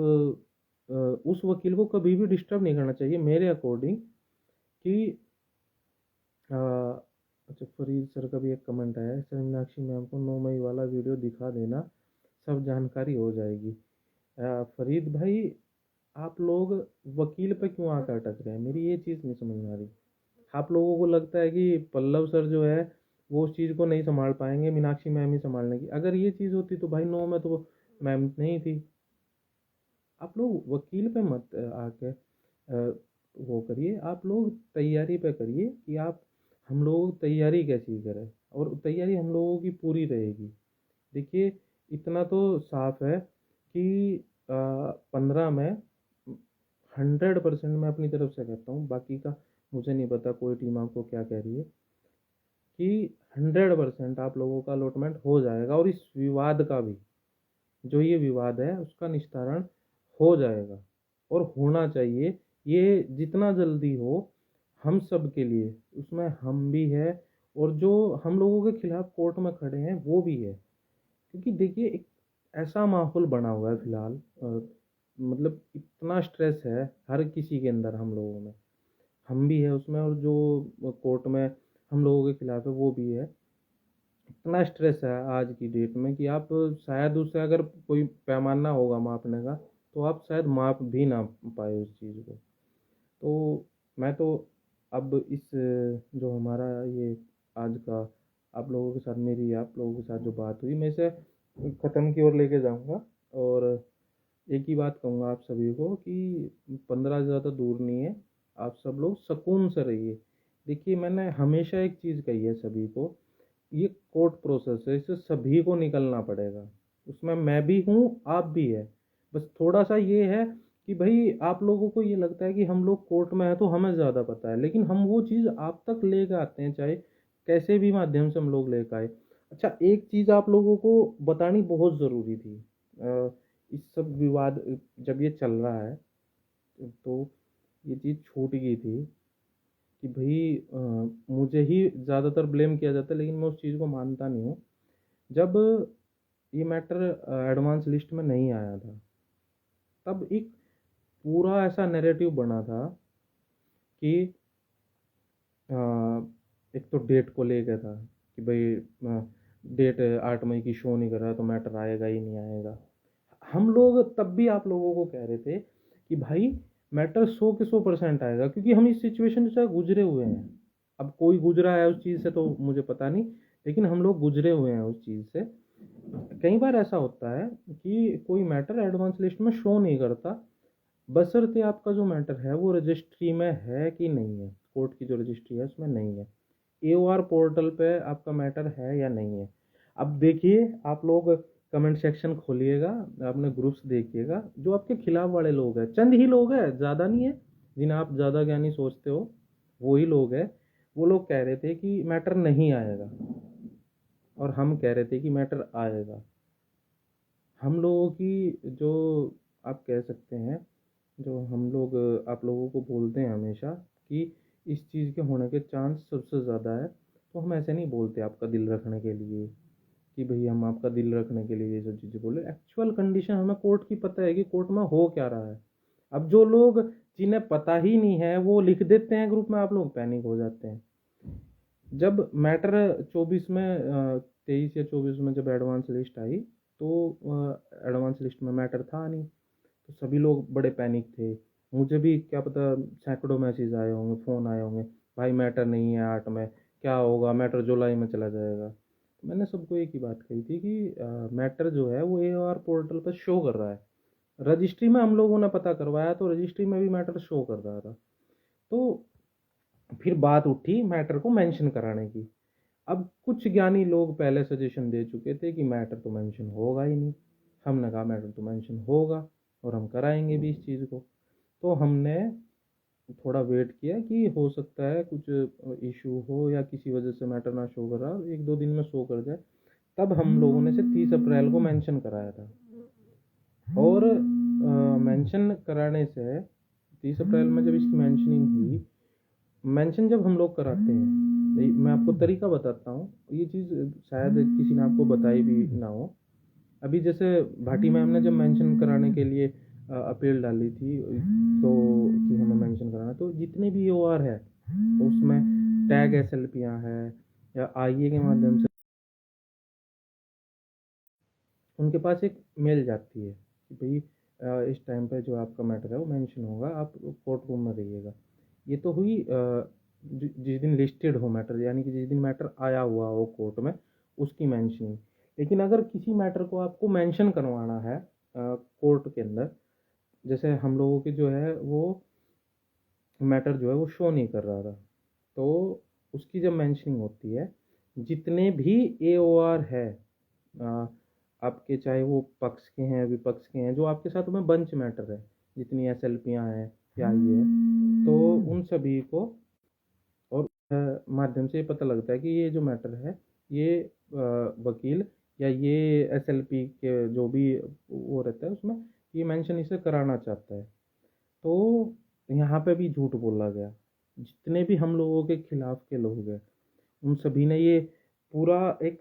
उस वकील को कभी भी डिस्टर्ब नहीं करना चाहिए मेरे अकॉर्डिंग। कि अ, अच्छा, फरीद सर का भी एक कमेंट आया है, सर मीनाक्षी मैम को 9 मई वाला वीडियो दिखा देना, सब जानकारी हो जाएगी। फरीद भाई, आप लोग वकील पे क्यों आकर अटक रहे हैं? मेरी ये चीज़ नहीं समझ में आ रही। आप लोगों को लगता है कि पल्लव सर जो है वो उस चीज़ को नहीं संभाल पाएंगे, मीनाक्षी मैम ही संभाल लेंगी। अगर ये चीज़ होती तो भाई 9 में तो मैम नहीं थी। आप लोग वकील पे मत आके वो करिए, आप लोग तैयारी पे करिए कि आप हम लोग तैयारी कैसी करें, और तैयारी हम लोगों की पूरी रहेगी। देखिए, इतना तो साफ है कि 15 में 100% मैं अपनी तरफ से कहता हूँ, बाकी का मुझे नहीं पता कोई टीम आपको क्या कह रही है, कि 100% आप लोगों का अलॉटमेंट हो जाएगा, और इस विवाद का भी, जो ये विवाद है उसका निस्तारण हो जाएगा, और होना चाहिए। ये जितना जल्दी हो हम सब के लिए, उसमें हम भी है, और जो हम लोगों के खिलाफ कोर्ट में खड़े हैं वो भी है। क्योंकि देखिए, एक ऐसा माहौल बना हुआ है फिलहाल, मतलब इतना स्ट्रेस है हर किसी के अंदर, हम लोगों में, हम भी है उसमें, और जो कोर्ट में हम लोगों के खिलाफ है वो भी है। इतना स्ट्रेस है आज की डेट में कि आप शायद उससे अगर कोई पैमाना होगा मापने का, तो आप शायद माप भी ना पाए उस चीज़ को। तो मैं तो अब इस जो हमारा ये आज का आप लोगों के साथ, मेरी आप लोगों के साथ जो बात हुई, मैं इसे ख़त्म की ओर लेके जाऊंगा। और एक ही बात कहूँगा आप सभी को कि 15 ज़्यादा दूर नहीं है, आप सब लोग सुकून से रहिए। देखिए, मैंने हमेशा एक चीज़ कही है सभी को, ये कोर्ट प्रोसेस है, इससे सभी को निकलना पड़ेगा, उसमें मैं भी हूँ, आप भी है। बस थोड़ा सा ये है कि भाई आप लोगों को ये लगता है कि हम लोग कोर्ट में हैं तो हमें ज़्यादा पता है, लेकिन हम वो चीज़ आप तक लेकर आते हैं, चाहे कैसे भी माध्यम से हम लोग लेकर आए। अच्छा, एक चीज़ आप लोगों को बतानी बहुत ज़रूरी थी। इस सब विवाद जब ये चल रहा है, तो ये चीज़ छूट गई थी कि भाई मुझे ही ज़्यादातर ब्लेम किया जाता है, लेकिन मैं उस चीज़ को मानता नहीं हूँ। जब ये मैटर एडवांस लिस्ट में नहीं आया था, तब एक पूरा ऐसा नैरेटिव बना था कि अ, एक तो डेट को लेकर था कि भाई डेट 8 मई की शो नहीं कर रहा तो मैटर आएगा ही नहीं आएगा। हम लोग तब भी आप लोगों को कह रहे थे कि भाई मैटर 100 के 100% आएगा, क्योंकि हम इस सिचुएशन से गुजरे हुए हैं। अब कोई गुजरा है उस चीज़ से तो मुझे पता नहीं, लेकिन हम लोग गुजरे हुए हैं उस चीज़ से। कई बार ऐसा होता है कि कोई मैटर एडवांस लिस्ट में शो नहीं करता, बशर्ते आपका जो मैटर है वो रजिस्ट्री में है कि नहीं है, कोर्ट की जो रजिस्ट्री है उसमें नहीं है, एओआर पोर्टल पे आपका मैटर है या नहीं है। अब देखिए, आप लोग कमेंट सेक्शन खोलिएगा, अपने ग्रुप्स देखिएगा, जो आपके खिलाफ वाले लोग हैं, चंद ही लोग हैं, ज़्यादा नहीं है, जिन्हें आप ज़्यादा ज्ञानी सोचते हो, वही लोग हैं। वो लोग कह रहे थे कि मैटर नहीं आएगा, और हम कह रहे थे कि मैटर आएगा। हम लोगों की जो, आप कह सकते हैं, जो हम लोग आप लोगों को बोलते हैं हमेशा कि इस चीज़ के होने के चांस सबसे ज़्यादा है, तो हम ऐसे नहीं बोलते आपका दिल रखने के लिए कि भाई हम आपका दिल रखने के लिए ये सब चीज़ें बोले। एक्चुअल कंडीशन हमें कोर्ट की पता है कि कोर्ट में हो क्या रहा है। अब जो लोग, जिन्हें पता ही नहीं है, वो लिख देते हैं ग्रुप में, आप लोग पैनिक हो जाते हैं। जब मैटर 24 में 23 या 24 में जब एडवांस लिस्ट आई, तो एडवांस लिस्ट में मैटर था नहीं, तो सभी लोग बड़े पैनिक थे। मुझे भी क्या पता सैकड़ों मैसेज आए होंगे, फ़ोन आए होंगे, भाई मैटर नहीं है 8 में, क्या होगा, मैटर जुलाई में चला जाएगा। तो मैंने सबको एक ही बात कही थी कि मैटर जो है वो एओआर पोर्टल पर शो कर रहा है, रजिस्ट्री में हम लोगों ने पता करवाया तो रजिस्ट्री में भी मैटर शो कर रहा था। तो फिर बात उठी मैटर को मेंशन कराने की। अब कुछ ज्ञानी लोग पहले सजेशन दे चुके थे कि मैटर तो मेंशन होगा ही नहीं। हमने कहा मैटर तो मेंशन होगा, और हम कराएंगे भी इस चीज़ को। तो हमने थोड़ा वेट किया कि हो सकता है कुछ इशू हो या किसी वजह से मैटर ना शो कर रहा, 1-2 दिन में शो कर जाए। तब हम लोगों ने से 30 अप्रैल को मेंशन कराया था, और मेंशन कराने से 30 अप्रैल में जब इसकी मेंशनिंग हुई, मेंशन जब हम लोग कराते हैं, मैं आपको तरीका बताता हूँ, ये चीज़ शायद किसी ने आपको बताई भी ना हो। अभी जैसे भाटी मैम ने जब मेंशन कराने के लिए अपील डाली थी, तो कि हमें मेंशन कराना, तो जितने भी ओआर है तो उसमें टैग एसएलपियाँ है या आईए के माध्यम से उनके पास एक मेल जाती है कि भाई इस टाइम पे जो आपका मैटर है वो मेंशन होगा, आप कोर्ट रूम में रहिएगा। ये तो हुई जिस दिन लिस्टेड हो मैटर, यानी कि जिस दिन मैटर आया हुआ हो कोर्ट में, उसकी मेंशनिंग। लेकिन अगर किसी मैटर को आपको मेंशन करवाना है कोर्ट के अंदर, जैसे हम लोगों की जो है वो मैटर जो है वो शो नहीं कर रहा था, तो उसकी जब मेंशनिंग होती है, जितने भी AOR है, आ, आपके चाहे वो पक्ष के हैं विपक्ष के हैं, जो आपके साथ में बंच मैटर है, जितनी SLPयाँ हैं या ये है, तो उन सभी को और माध्यम से ये पता लगता है कि ये जो मैटर है ये वकील या ये SLP के जो भी वो रहता है उसमें ये मेंशन इसे कराना चाहता है। तो यहाँ पे भी झूठ बोला गया। जितने भी हम लोगों के खिलाफ के लोग हैं, उन सभी ने ये पूरा एक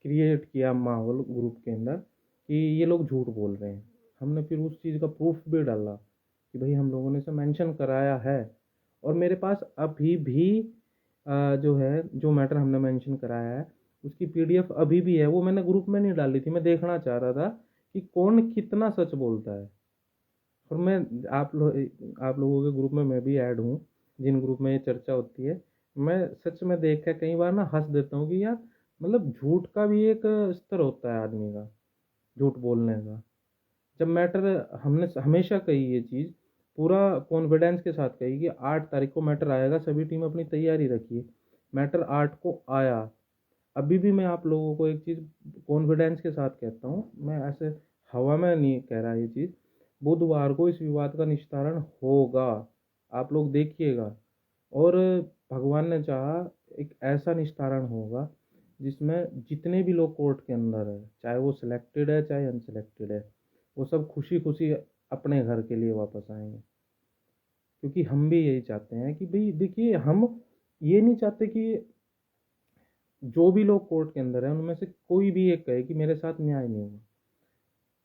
क्रिएट किया माहौल ग्रुप के अंदर कि ये लोग झूठ बोल रहे हैं। हमने फिर उस चीज़ का प्रूफ भी डाला कि भाई हम लोगों ने इसे मेंशन कराया है, और मेरे पास अभी भी जो है जो मैटर हमने मेंशन कराया है उसकी PDF अभी भी है। वो मैंने ग्रुप में नहीं डाली थी, मैं देखना चाह रहा था कि कौन कितना सच बोलता है। और मैं आप लोगों के ग्रुप में मैं भी ऐड हूँ, जिन ग्रुप में ये चर्चा होती है। मैं सच में देख कर कई बार ना हंस देता हूँ कि यार मतलब झूठ का भी एक स्तर होता है आदमी का, झूठ बोलने का। जब मैटर हमने हमेशा कही ये चीज़, पूरा कॉन्फिडेंस के साथ कही कि 8 तारीख को मैटर आएगा, सभी टीम अपनी तैयारी रखिए। मैटर 8 को आया। अभी भी मैं आप लोगों को एक चीज़ कॉन्फिडेंस के साथ कहता हूँ, मैं ऐसे हवा में नहीं कह रहा ये चीज़, बुधवार को इस विवाद का निस्तारण होगा, आप लोग देखिएगा। और भगवान ने चाहा एक ऐसा निस्तारण होगा जिसमें जितने भी लोग कोर्ट के अंदर है, चाहे वो सिलेक्टेड है चाहे अनसिलेक्टेड है, वो सब खुशी खुशी अपने घर के लिए वापस आएंगे। क्योंकि हम भी यही चाहते हैं कि भाई देखिए, हम ये नहीं चाहते कि जो भी लोग कोर्ट के अंदर हैं उनमें से कोई भी एक कहे कि मेरे साथ न्याय नहीं हुआ।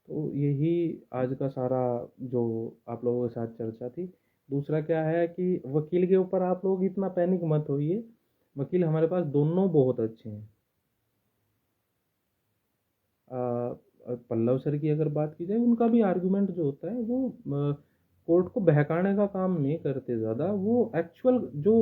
तो यही आज का सारा जो आप लोगों के साथ चर्चा थी। दूसरा क्या है कि वकील के ऊपर आप लोग इतना पैनिक मत होइए, वकील हमारे पास दोनों बहुत अच्छे हैं। पल्लव सर की अगर बात की जाए, उनका भी आर्गुमेंट जो होता है वो कोर्ट को बहकाने का काम नहीं करते ज़्यादा, वो एक्चुअल जो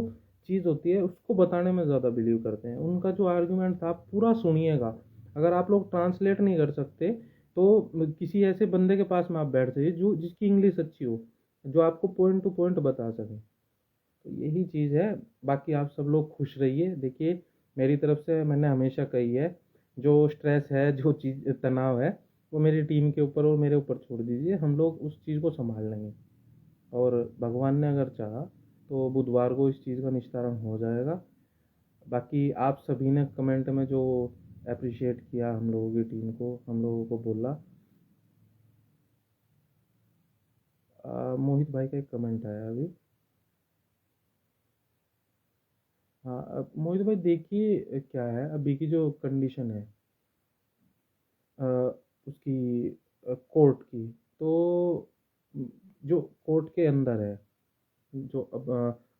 चीज़ होती है उसको बताने में ज़्यादा बिलीव करते हैं। उनका जो आर्गुमेंट था आप पूरा सुनिएगा। अगर आप लोग ट्रांसलेट नहीं कर सकते तो किसी ऐसे बंदे के पास में आप बैठ जाइए जो जिसकी इंग्लिश अच्छी हो, जो आपको पॉइंट टू पॉइंट बता सके। तो यही चीज़ है। बाकी आप सब लोग खुश रहिए। देखिए, मेरी तरफ से मैंने हमेशा कही है, जो स्ट्रेस है, जो चीज़ तनाव है, वो मेरी टीम के ऊपर और मेरे ऊपर छोड़ दीजिए, हम लोग उस चीज़ को संभाल लेंगे। और भगवान ने अगर चाहा तो बुधवार को इस चीज़ का निस्तारण हो जाएगा। बाकी आप सभी ने कमेंट में जो अप्रिशिएट किया हम लोगों की टीम को, हम लोगों को बोला। मोहित भाई का एक कमेंट आया अभी। हाँ, अब मोहित भाई देखिए क्या है अभी की जो कंडीशन है अ, उसकी कोर्ट की, तो जो कोर्ट के अंदर है, जो अब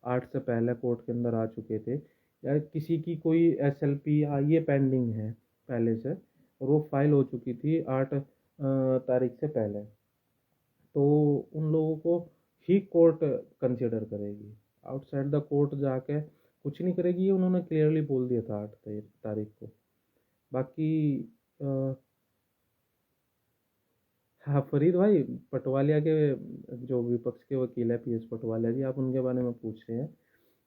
8 से पहले कोर्ट के अंदर आ चुके थे, या किसी की कोई SLP ये पेंडिंग है पहले से, और वो फाइल हो चुकी थी 8 तारीख से पहले, तो उन लोगों को ही कोर्ट कंसिडर करेगी। आउटसाइड द कोर्ट जाके कुछ नहीं करेगी, ये उन्होंने क्लियरली बोल दिया था 8 तारीख को। बाकी अ, हाँ फरीद भाई, पटवालिया के जो विपक्ष के वकील है PS पटवालिया जी, आप उनके बारे में पूछ रहे हैं।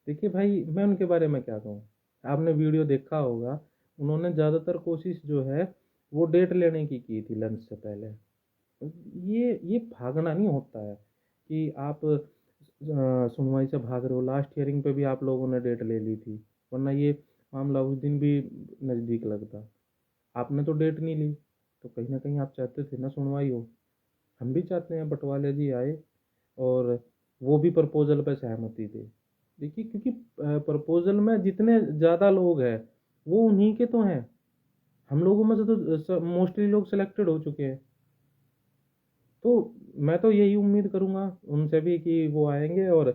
देखिए भाई, मैं उनके बारे में क्या कहूँ, आपने वीडियो देखा होगा, उन्होंने ज़्यादातर कोशिश जो है वो डेट लेने की थी लंच से पहले। ये भागना नहीं होता है कि आप सुनवाई से भाग रहे हो। लास्ट हियरिंग पे भी आप लोगों ने डेट ले ली थी, वरना ये मामला उस दिन भी नज़दीक लगता। आपने तो डेट नहीं ली, तो कहीं ना कहीं आप चाहते थे ना सुनवाई हो। हम भी चाहते हैं पटवाले जी आए और वो भी प्रपोजल पे सहमति दे। देखिए, क्योंकि प्रपोजल में जितने ज़्यादा लोग हैं वो उन्हीं के तो हैं। हम लोगों में से तो मोस्टली लोग सिलेक्टेड हो चुके हैं। तो मैं तो यही उम्मीद करूंगा उनसे भी कि वो आएंगे और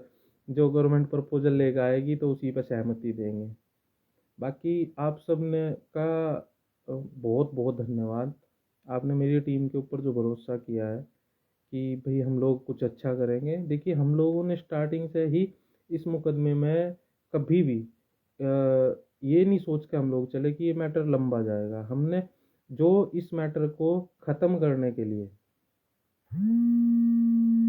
जो गवर्नमेंट प्रपोजल लेकर आएगी तो उसी पर सहमति देंगे। बाकी आप सब ने का बहुत बहुत धन्यवाद। आपने मेरी टीम के ऊपर जो भरोसा किया है, कि भाई हम लोग कुछ अच्छा करेंगे। देखिए हम लोगों ने स्टार्टिंग से ही इस मुकदमे में कभी भी ये नहीं सोच के हम लोग चले कि ये मैटर लंबा जाएगा। हमने जो इस मैटर को ख़त्म करने के लिए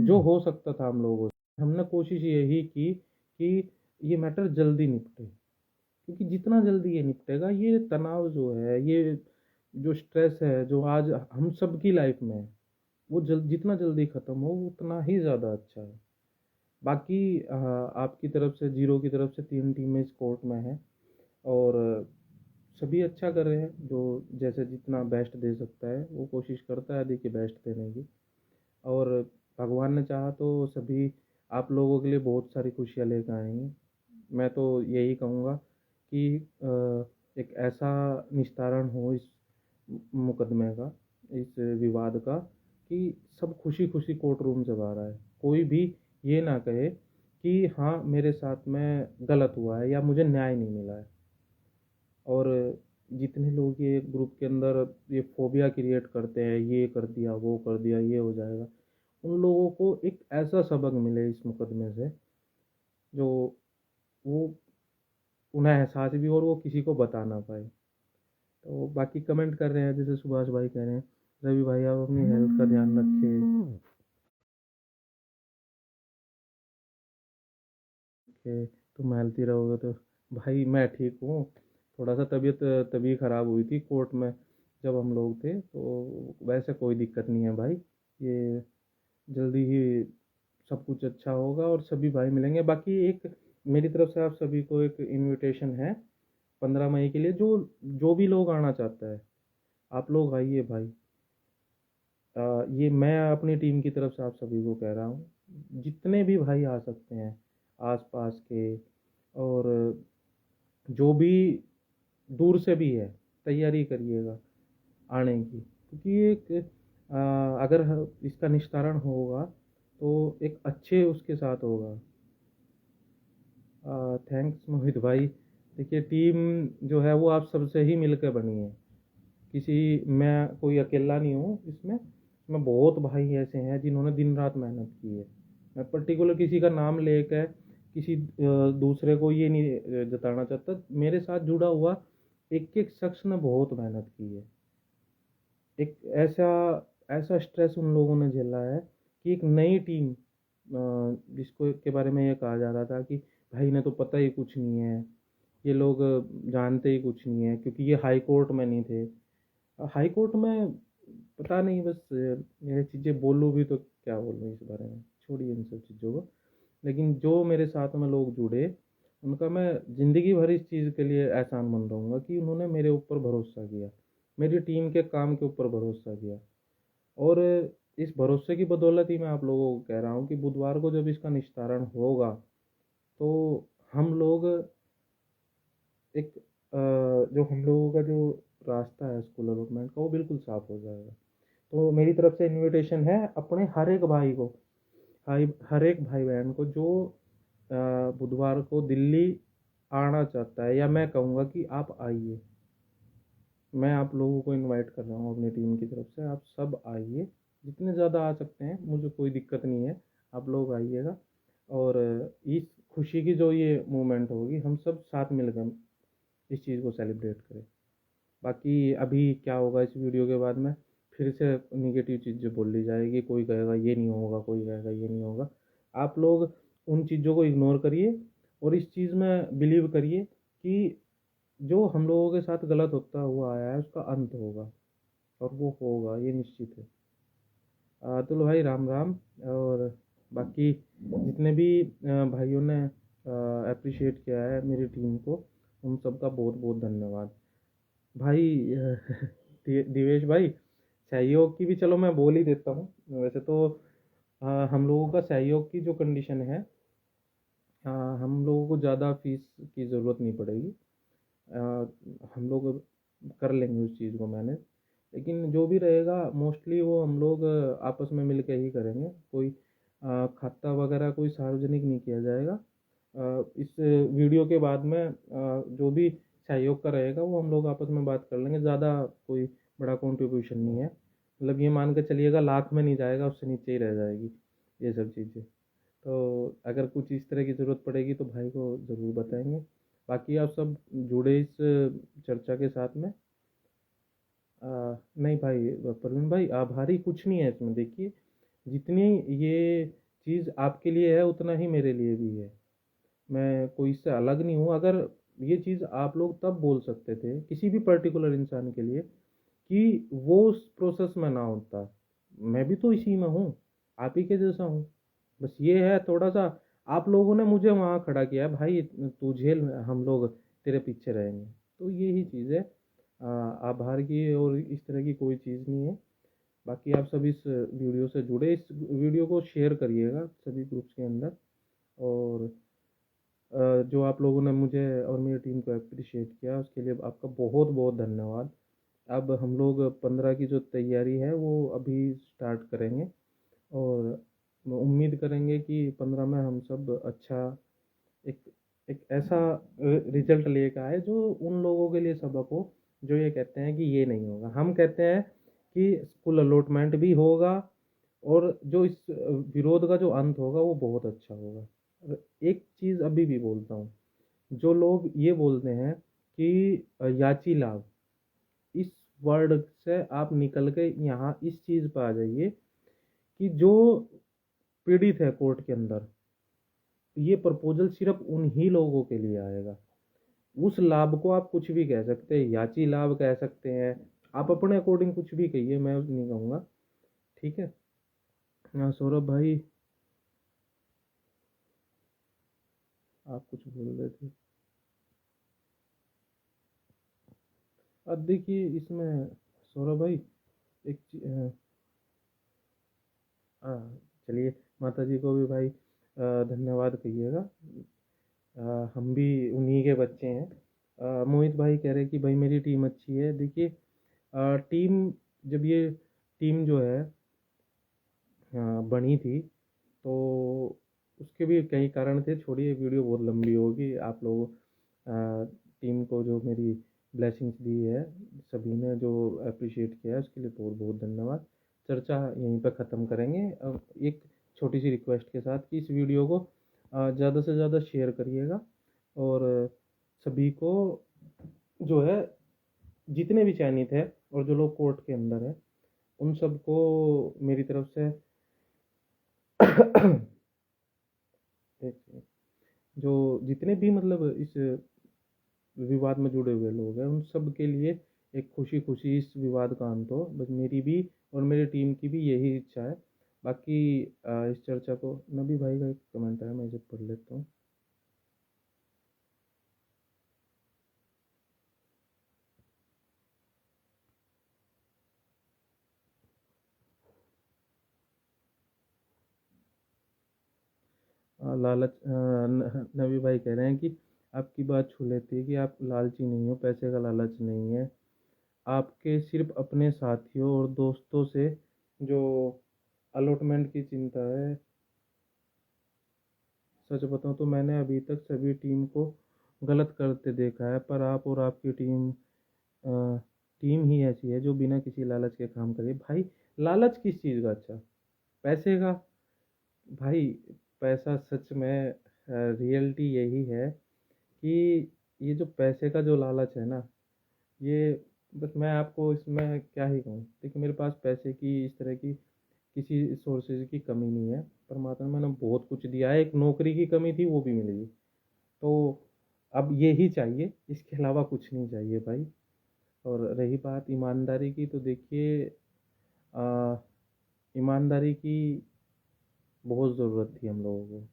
जो हो सकता था हम लोगों से, हमने कोशिश यही की कि ये मैटर जल्दी निपटे। क्योंकि जितना जल्दी ये निपटेगा, ये तनाव जो है, ये जो स्ट्रेस है जो आज हम सब की लाइफ में है, वो जितना जल्दी ख़त्म हो उतना ही ज़्यादा अच्छा है। बाकी आपकी तरफ से, जीरो की तरफ से 3 टीमें इस कोर्ट में हैं और सभी अच्छा कर रहे हैं। जो जैसे जितना बेस्ट दे सकता है वो कोशिश करता है देखिए बेस्ट देने की। और भगवान ने चाहा तो सभी आप लोगों के लिए बहुत सारी खुशियाँ लेकर आएंगे। मैं तो यही कहूँगा कि एक ऐसा निस्तारण हो इस मुकदमे का, इस विवाद का, कि सब खुशी खुशी कोर्ट रूम से बाहर आए। कोई भी ये ना कहे कि हाँ मेरे साथ में गलत हुआ है या मुझे न्याय नहीं मिला है। और जितने लोग ये ग्रुप के अंदर ये फोबिया क्रिएट करते हैं, ये कर दिया वो कर दिया ये हो जाएगा, उन लोगों को एक ऐसा सबक मिले इस मुकदमे से जो वो उन्हें एहसास भी और वो किसी को बता ना पाए। तो बाकी कमेंट कर रहे हैं जैसे सुभाष भाई कह रहे हैं, रवि भाई आप अपनी हेल्थ का ध्यान रखें कि तुम हेल्थी रहोगे तो। भाई मैं ठीक हूँ। थोड़ा सा तबीयत तभी ख़राब हुई थी कोर्ट में जब हम लोग थे, तो वैसे कोई दिक्कत नहीं है भाई। ये जल्दी ही सब कुछ अच्छा होगा और सभी भाई मिलेंगे। बाकी एक मेरी तरफ से आप सभी को एक इनविटेशन है 15 मई के लिए। जो जो भी लोग आना चाहता है आप लोग आइए भाई। ये मैं अपनी टीम की तरफ से आप सभी को कह रहा हूँ, जितने भी भाई आ सकते हैं आसपास के, और जो भी दूर से भी है तैयारी करिएगा आने की। क्योंकि एक अगर इसका निस्तारण होगा तो एक अच्छे उसके साथ होगा। थैंक्स मोहित भाई। देखिए टीम जो है वो आप सबसे ही मिलकर बनी है। किसी मैं कोई अकेला नहीं हूँ इसमें। मैं बहुत भाई ऐसे हैं जिन्होंने दिन रात मेहनत की है। मैं पर्टिकुलर किसी का नाम लेकर किसी दूसरे को ये नहीं जताना चाहता। मेरे साथ जुड़ा हुआ एक एक शख्स ने बहुत मेहनत की है। एक ऐसा ऐसा स्ट्रेस उन लोगों ने झेला है कि एक नई टीम जिसको के बारे में ये कहा जा रहा था कि भाई ने तो पता ही कुछ नहीं है, ये लोग जानते ही कुछ नहीं है, क्योंकि ये हाई कोर्ट में नहीं थे। हाई कोर्ट में पता नहीं, बस ये चीज़ें बोलूँ भी तो क्या बोलूँ इस बारे में, छोड़िए इन सब चीज़ों को। लेकिन जो मेरे साथ में लोग जुड़े उनका मैं ज़िंदगी भर इस चीज़ के लिए एहसानमंद रहूँगा कि उन्होंने मेरे ऊपर भरोसा किया, मेरी टीम के काम के ऊपर भरोसा किया। और इस भरोसे की बदौलत ही मैं आप लोगों को कह रहा हूँ कि बुधवार को जब इसका निस्तारण होगा तो हम लोग एक जो हम लोगों का जो रास्ता है स्कूल अलॉटमेंट का वो बिल्कुल साफ हो जाएगा। तो मेरी तरफ से इनविटेशन है अपने हर एक भाई को, हर एक भाई बहन को जो बुधवार को दिल्ली आना चाहता है, या मैं कहूँगा कि आप आइए। मैं आप लोगों को इनवाइट कर रहा हूँ अपनी टीम की तरफ से, आप सब आइए। जितने ज़्यादा आ सकते हैं मुझे कोई दिक्कत नहीं है, आप लोग आइएगा। और इस खुशी की जो ये मोमेंट होगी हम सब साथ मिलकर इस चीज़ को सेलिब्रेट करें। बाकी अभी क्या होगा इस वीडियो के बाद में फिर से निगेटिव चीज़ें बोल ली जाएगी, कोई कहेगा ये नहीं होगा, कोई कहेगा ये नहीं होगा। आप लोग उन चीज़ों को इग्नोर करिए और इस चीज़ में बिलीव करिए कि जो हम लोगों के साथ गलत होता हुआ आया है उसका अंत होगा, और वो होगा, ये निश्चित है। तो भाई राम राम। और बाकी जितने भी भाइयों ने अप्रिशिएट किया है मेरी टीम को, उन सबका बहुत बहुत धन्यवाद भाई। दिवेश भाई, सहयोग की भी चलो मैं बोल ही देता हूँ। वैसे तो हम लोगों का सहयोग की जो कंडीशन है, हम लोगों को ज़्यादा फीस की ज़रूरत नहीं पड़ेगी। हम लोग कर लेंगे उस चीज़ को मैनेज। लेकिन जो भी रहेगा मोस्टली वो हम लोग आपस में मिल के ही करेंगे। कोई खाता वगैरह कोई सार्वजनिक नहीं किया जाएगा। इस वीडियो के बाद में जो भी सहयोग का रहेगा वो हम लोग आपस में बात कर लेंगे। ज़्यादा कोई बड़ा कंट्रीब्यूशन नहीं है। मतलब ये मान के चलिएगा लाख में नहीं जाएगा, उससे नीचे ही रह जाएगी ये सब चीज़ें। तो अगर कुछ इस तरह की ज़रूरत पड़ेगी तो भाई को ज़रूर बताएंगे। बाकी आप सब जुड़े इस चर्चा के साथ में। नहीं भाई प्रवीण भाई, आभारी कुछ नहीं है इसमें। देखिए, जितनी ये चीज़ आपके लिए है उतना ही मेरे लिए भी है। मैं कोई इससे अलग नहीं हूँ। अगर ये चीज़ आप लोग तब बोल सकते थे किसी भी पर्टिकुलर इंसान के लिए कि वो उस प्रोसेस में ना होता। मैं भी तो इसी में हूँ, आप ही के जैसा हूँ। बस ये है थोड़ा सा, आप लोगों ने मुझे वहाँ खड़ा किया है, भाई तू झेल, हम लोग तेरे पीछे रहेंगे। तो यही चीज़ है। आभार की और इस तरह की कोई चीज़ नहीं है। बाकी आप सब इस वीडियो से जुड़े, इस वीडियो को शेयर करिएगा सभी ग्रुप्स के अंदर। और जो आप लोगों ने मुझे और मेरी टीम को अप्रिशिएट किया उसके लिए आपका बहुत बहुत धन्यवाद। अब हम लोग 15 की जो तैयारी है वो अभी स्टार्ट करेंगे, और उम्मीद करेंगे कि 15 में हम सब अच्छा एक एक ऐसा रिजल्ट लेकर आए जो उन लोगों के लिए सबक हो जो ये कहते हैं कि ये नहीं होगा। हम कहते हैं कि स्कूल अलॉटमेंट भी होगा, और जो इस विरोध का जो अंत होगा वो बहुत अच्छा होगा। और एक चीज़ अभी भी बोलता हूँ, जो लोग ये बोलते हैं कि याची लाभ, इस वर्ड से आप निकल के यहाँ इस चीज़ पर आ जाइए कि जो पीड़ित है कोर्ट के अंदर, ये प्रपोजल सिर्फ उन्हीं लोगों के लिए आएगा। उस लाभ को आप कुछ भी कह सकते हैं, याची लाभ कह सकते हैं, आप अपने अकॉर्डिंग कुछ भी कहिए, मैं नहीं कहूँगा। ठीक है। हाँ सौरभ भाई, आप कुछ बोल रहे थे। अब देखिए इसमें सौरभ भाई, एक चलिए, माता जी को भी भाई धन्यवाद कहिएगा। हम भी उन्हीं के बच्चे हैं। मोहित भाई कह रहे कि भाई मेरी टीम अच्छी है। देखिए, टीम, जब ये टीम जो है बनी थी तो उसके भी कई कारण थे। छोड़िए, वीडियो बहुत लंबी होगी। आप लोग टीम को जो मेरी ब्लेसिंग्स दी है, सभी ने जो अप्रिशिएट किया है उसके लिए बहुत बहुत धन्यवाद। चर्चा यहीं पर ख़त्म करेंगे। अब एक छोटी सी रिक्वेस्ट के साथ कि इस वीडियो को ज़्यादा से ज़्यादा शेयर करिएगा, और सभी को जो है, जितने भी चयनित है और जो लोग कोर्ट के अंदर है, उन सबको मेरी तरफ से एक जो जितने भी मतलब इस विवाद में जुड़े हुए लोग हैं उन सब के लिए एक खुशी खुशी इस विवाद का अंत हो, बस मेरी भी और मेरी टीम की भी यही इच्छा है। बाकी इस चर्चा को, नबी भाई का एक कमेंट है, मैं इसे पढ़ लेता हूँ। लालच, नबी भाई कह रहे हैं कि आपकी बात छू लेती है कि आप लालची नहीं हो, पैसे का लालच नहीं है आपके, सिर्फ अपने साथियों और दोस्तों से जो अलॉटमेंट की चिंता है। सच बताऊं तो मैंने अभी तक सभी टीम को गलत करते देखा है, पर आप और आपकी टीम ही ऐसी है जो बिना किसी लालच के काम करे। भाई, लालच किस चीज़ का? अच्छा, पैसे का। भाई, पैसा सच में, रियलिटी यही है कि ये जो पैसे का जो लालच है ना, ये, बस मैं आपको इसमें क्या ही कहूँ। देखिए, मेरे पास पैसे की इस तरह की किसी सोर्सेज की कमी नहीं है। परमात्मा ने मैंने बहुत कुछ दिया है। एक नौकरी की कमी थी, वो भी मिल गई। तो अब यही चाहिए, इसके अलावा कुछ नहीं चाहिए भाई। और रही बात ईमानदारी की, तो देखिए, आ, ईमानदारी की बहुत ज़रूरत थी हम लोगों को।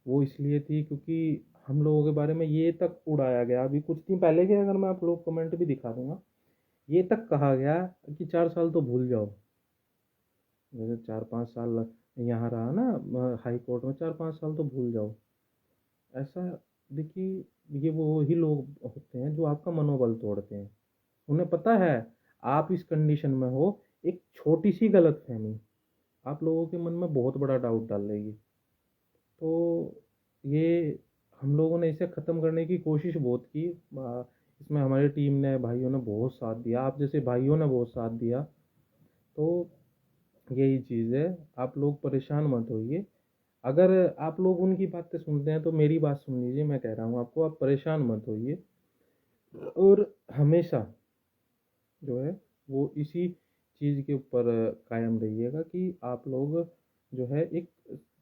वो इसलिए थी क्योंकि हम लोगों के बारे में ये तक उड़ाया गया, अभी कुछ दिन पहले के अगर मैं आप लोग कमेंट भी दिखा दूंगा, ये तक कहा गया कि 4 साल तो भूल जाओ। जैसे 4-5 साल यहाँ रहा ना हाई कोर्ट में, 4-5 साल तो भूल जाओ, ऐसा। देखिए, ये वो ही लोग होते हैं जो आपका मनोबल तोड़ते हैं। उन्हें पता है आप इस कंडीशन में हो, एक छोटी सी गलतफहमी आप लोगों के मन में बहुत बड़ा डाउट डाल देगी। तो ये, हम लोगों ने इसे ख़त्म करने की कोशिश बहुत की। इसमें हमारी टीम ने, भाइयों ने बहुत साथ दिया, आप जैसे भाइयों ने बहुत साथ दिया। तो यही चीज़ है, आप लोग परेशान मत होइए। अगर आप लोग उनकी बातें सुनते हैं तो मेरी बात सुन लीजिए, मैं कह रहा हूँ आपको, आप परेशान मत होइए। और हमेशा जो है वो इसी चीज़ के ऊपर कायम रहिएगा कि आप लोग जो है एक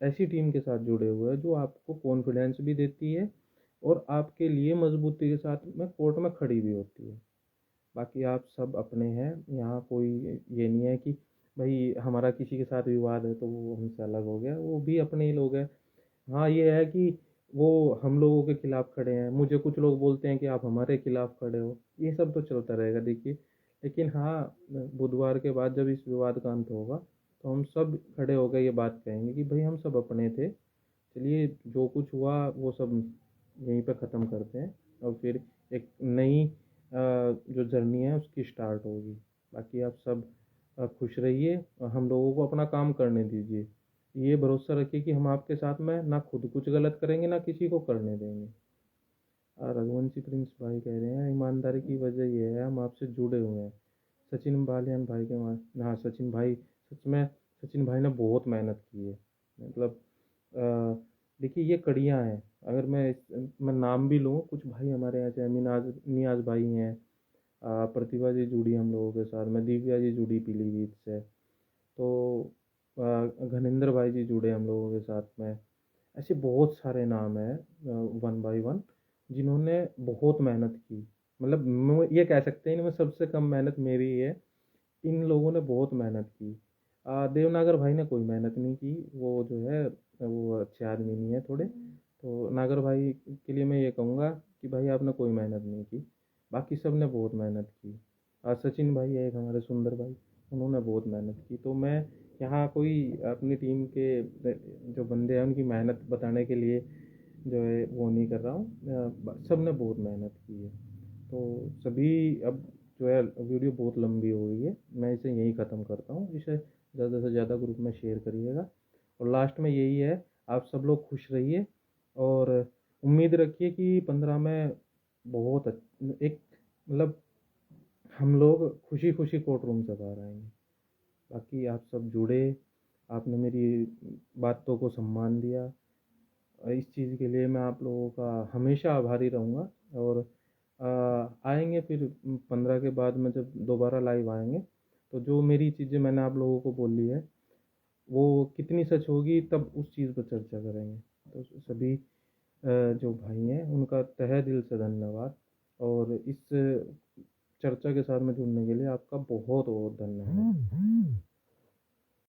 ऐसी टीम के साथ जुड़े हुए हैं जो आपको कॉन्फिडेंस भी देती है और आपके लिए मजबूती के साथ में कोर्ट में खड़ी भी होती है। बाकी आप सब अपने हैं, यहाँ कोई ये नहीं है कि भाई हमारा किसी के साथ विवाद है तो वो हमसे अलग हो गया, वो भी अपने ही लोग हैं। हाँ ये है कि वो हम लोगों के खिलाफ खड़े हैं, मुझे कुछ लोग बोलते हैं कि आप हमारे खिलाफ खड़े हो, ये सब तो चलता रहेगा देखिए। लेकिन हाँ, बुधवार के बाद जब इस विवाद का अंत होगा तो हम सब खड़े होकर ये बात कहेंगे कि भाई हम सब अपने थे, चलिए जो कुछ हुआ वो सब यहीं पे ख़त्म करते हैं और फिर एक नई जो जर्नी है उसकी स्टार्ट होगी। बाकी आप सब खुश रहिए और हम लोगों को अपना काम करने दीजिए। ये भरोसा रखिए कि हम आपके साथ में ना खुद कुछ गलत करेंगे ना किसी को करने देंगे। रघुवंशी प्रिंस भाई कह रहे हैं ईमानदारी की वजह यह है हम आपसे जुड़े हुए हैं। सचिन बालियान भाई के हाँ सचिन भाई, सच में सचिन भाई ने बहुत मेहनत की है। मतलब देखिए ये कड़ियाँ हैं। अगर मैं नाम भी लूँ, कुछ भाई हमारे यहाँ से नियाज भाई हैं, प्रतिभा जी जुड़ी हम लोगों के साथ में, दिव्या जी जुड़ी पीलीभीत से, तो घनिंदर भाई जी जुड़े हम लोगों के साथ में। ऐसे बहुत सारे नाम हैं वन बाय वन जिन्होंने बहुत मेहनत की। मतलब ये कह सकते हैं इनमें सबसे कम मेहनत मेरी ही है। इन लोगों ने बहुत मेहनत की। देवनागर भाई ने कोई मेहनत नहीं की, वो जो है वो अच्छे आदमी नहीं है थोड़े, तो नागर भाई के लिए मैं ये कहूँगा कि भाई आपने कोई मेहनत नहीं की, बाकी सब ने बहुत मेहनत की। सचिन भाई है एक हमारे, सुंदर भाई, उन्होंने बहुत मेहनत की। तो मैं यहाँ कोई अपनी टीम के जो बंदे हैं उनकी मेहनत बताने के लिए जो है वो नहीं कर रहा हूँ, सब ने बहुत मेहनत की है। तो सभी अब जो है वीडियो बहुत लंबी हो गई है, मैं इसे यहीं ख़त्म करता हूँ। इसे ज़्यादा से ज़्यादा ग्रुप में शेयर करिएगा और लास्ट में यही है, आप सब लोग खुश रहिए और उम्मीद रखिए कि 15 में बहुत एक मतलब हम लोग खुशी खुशी कोर्ट रूम से बाहर आएंगे। बाकी आप सब जुड़े, आपने मेरी बातों को सम्मान दिया, इस चीज़ के लिए मैं आप लोगों का हमेशा आभारी रहूँगा। और आएंगे फिर 15 के बाद में जब दोबारा लाइव आएंगे तो जो मेरी चीज़ें मैंने आप लोगों को बोली है वो कितनी सच होगी तब उस चीज़ पर चर्चा करेंगे। तो सभी जो भाई हैं उनका तहे दिल से धन्यवाद और इस चर्चा के साथ में जुड़ने के लिए आपका बहुत बहुत धन्यवाद।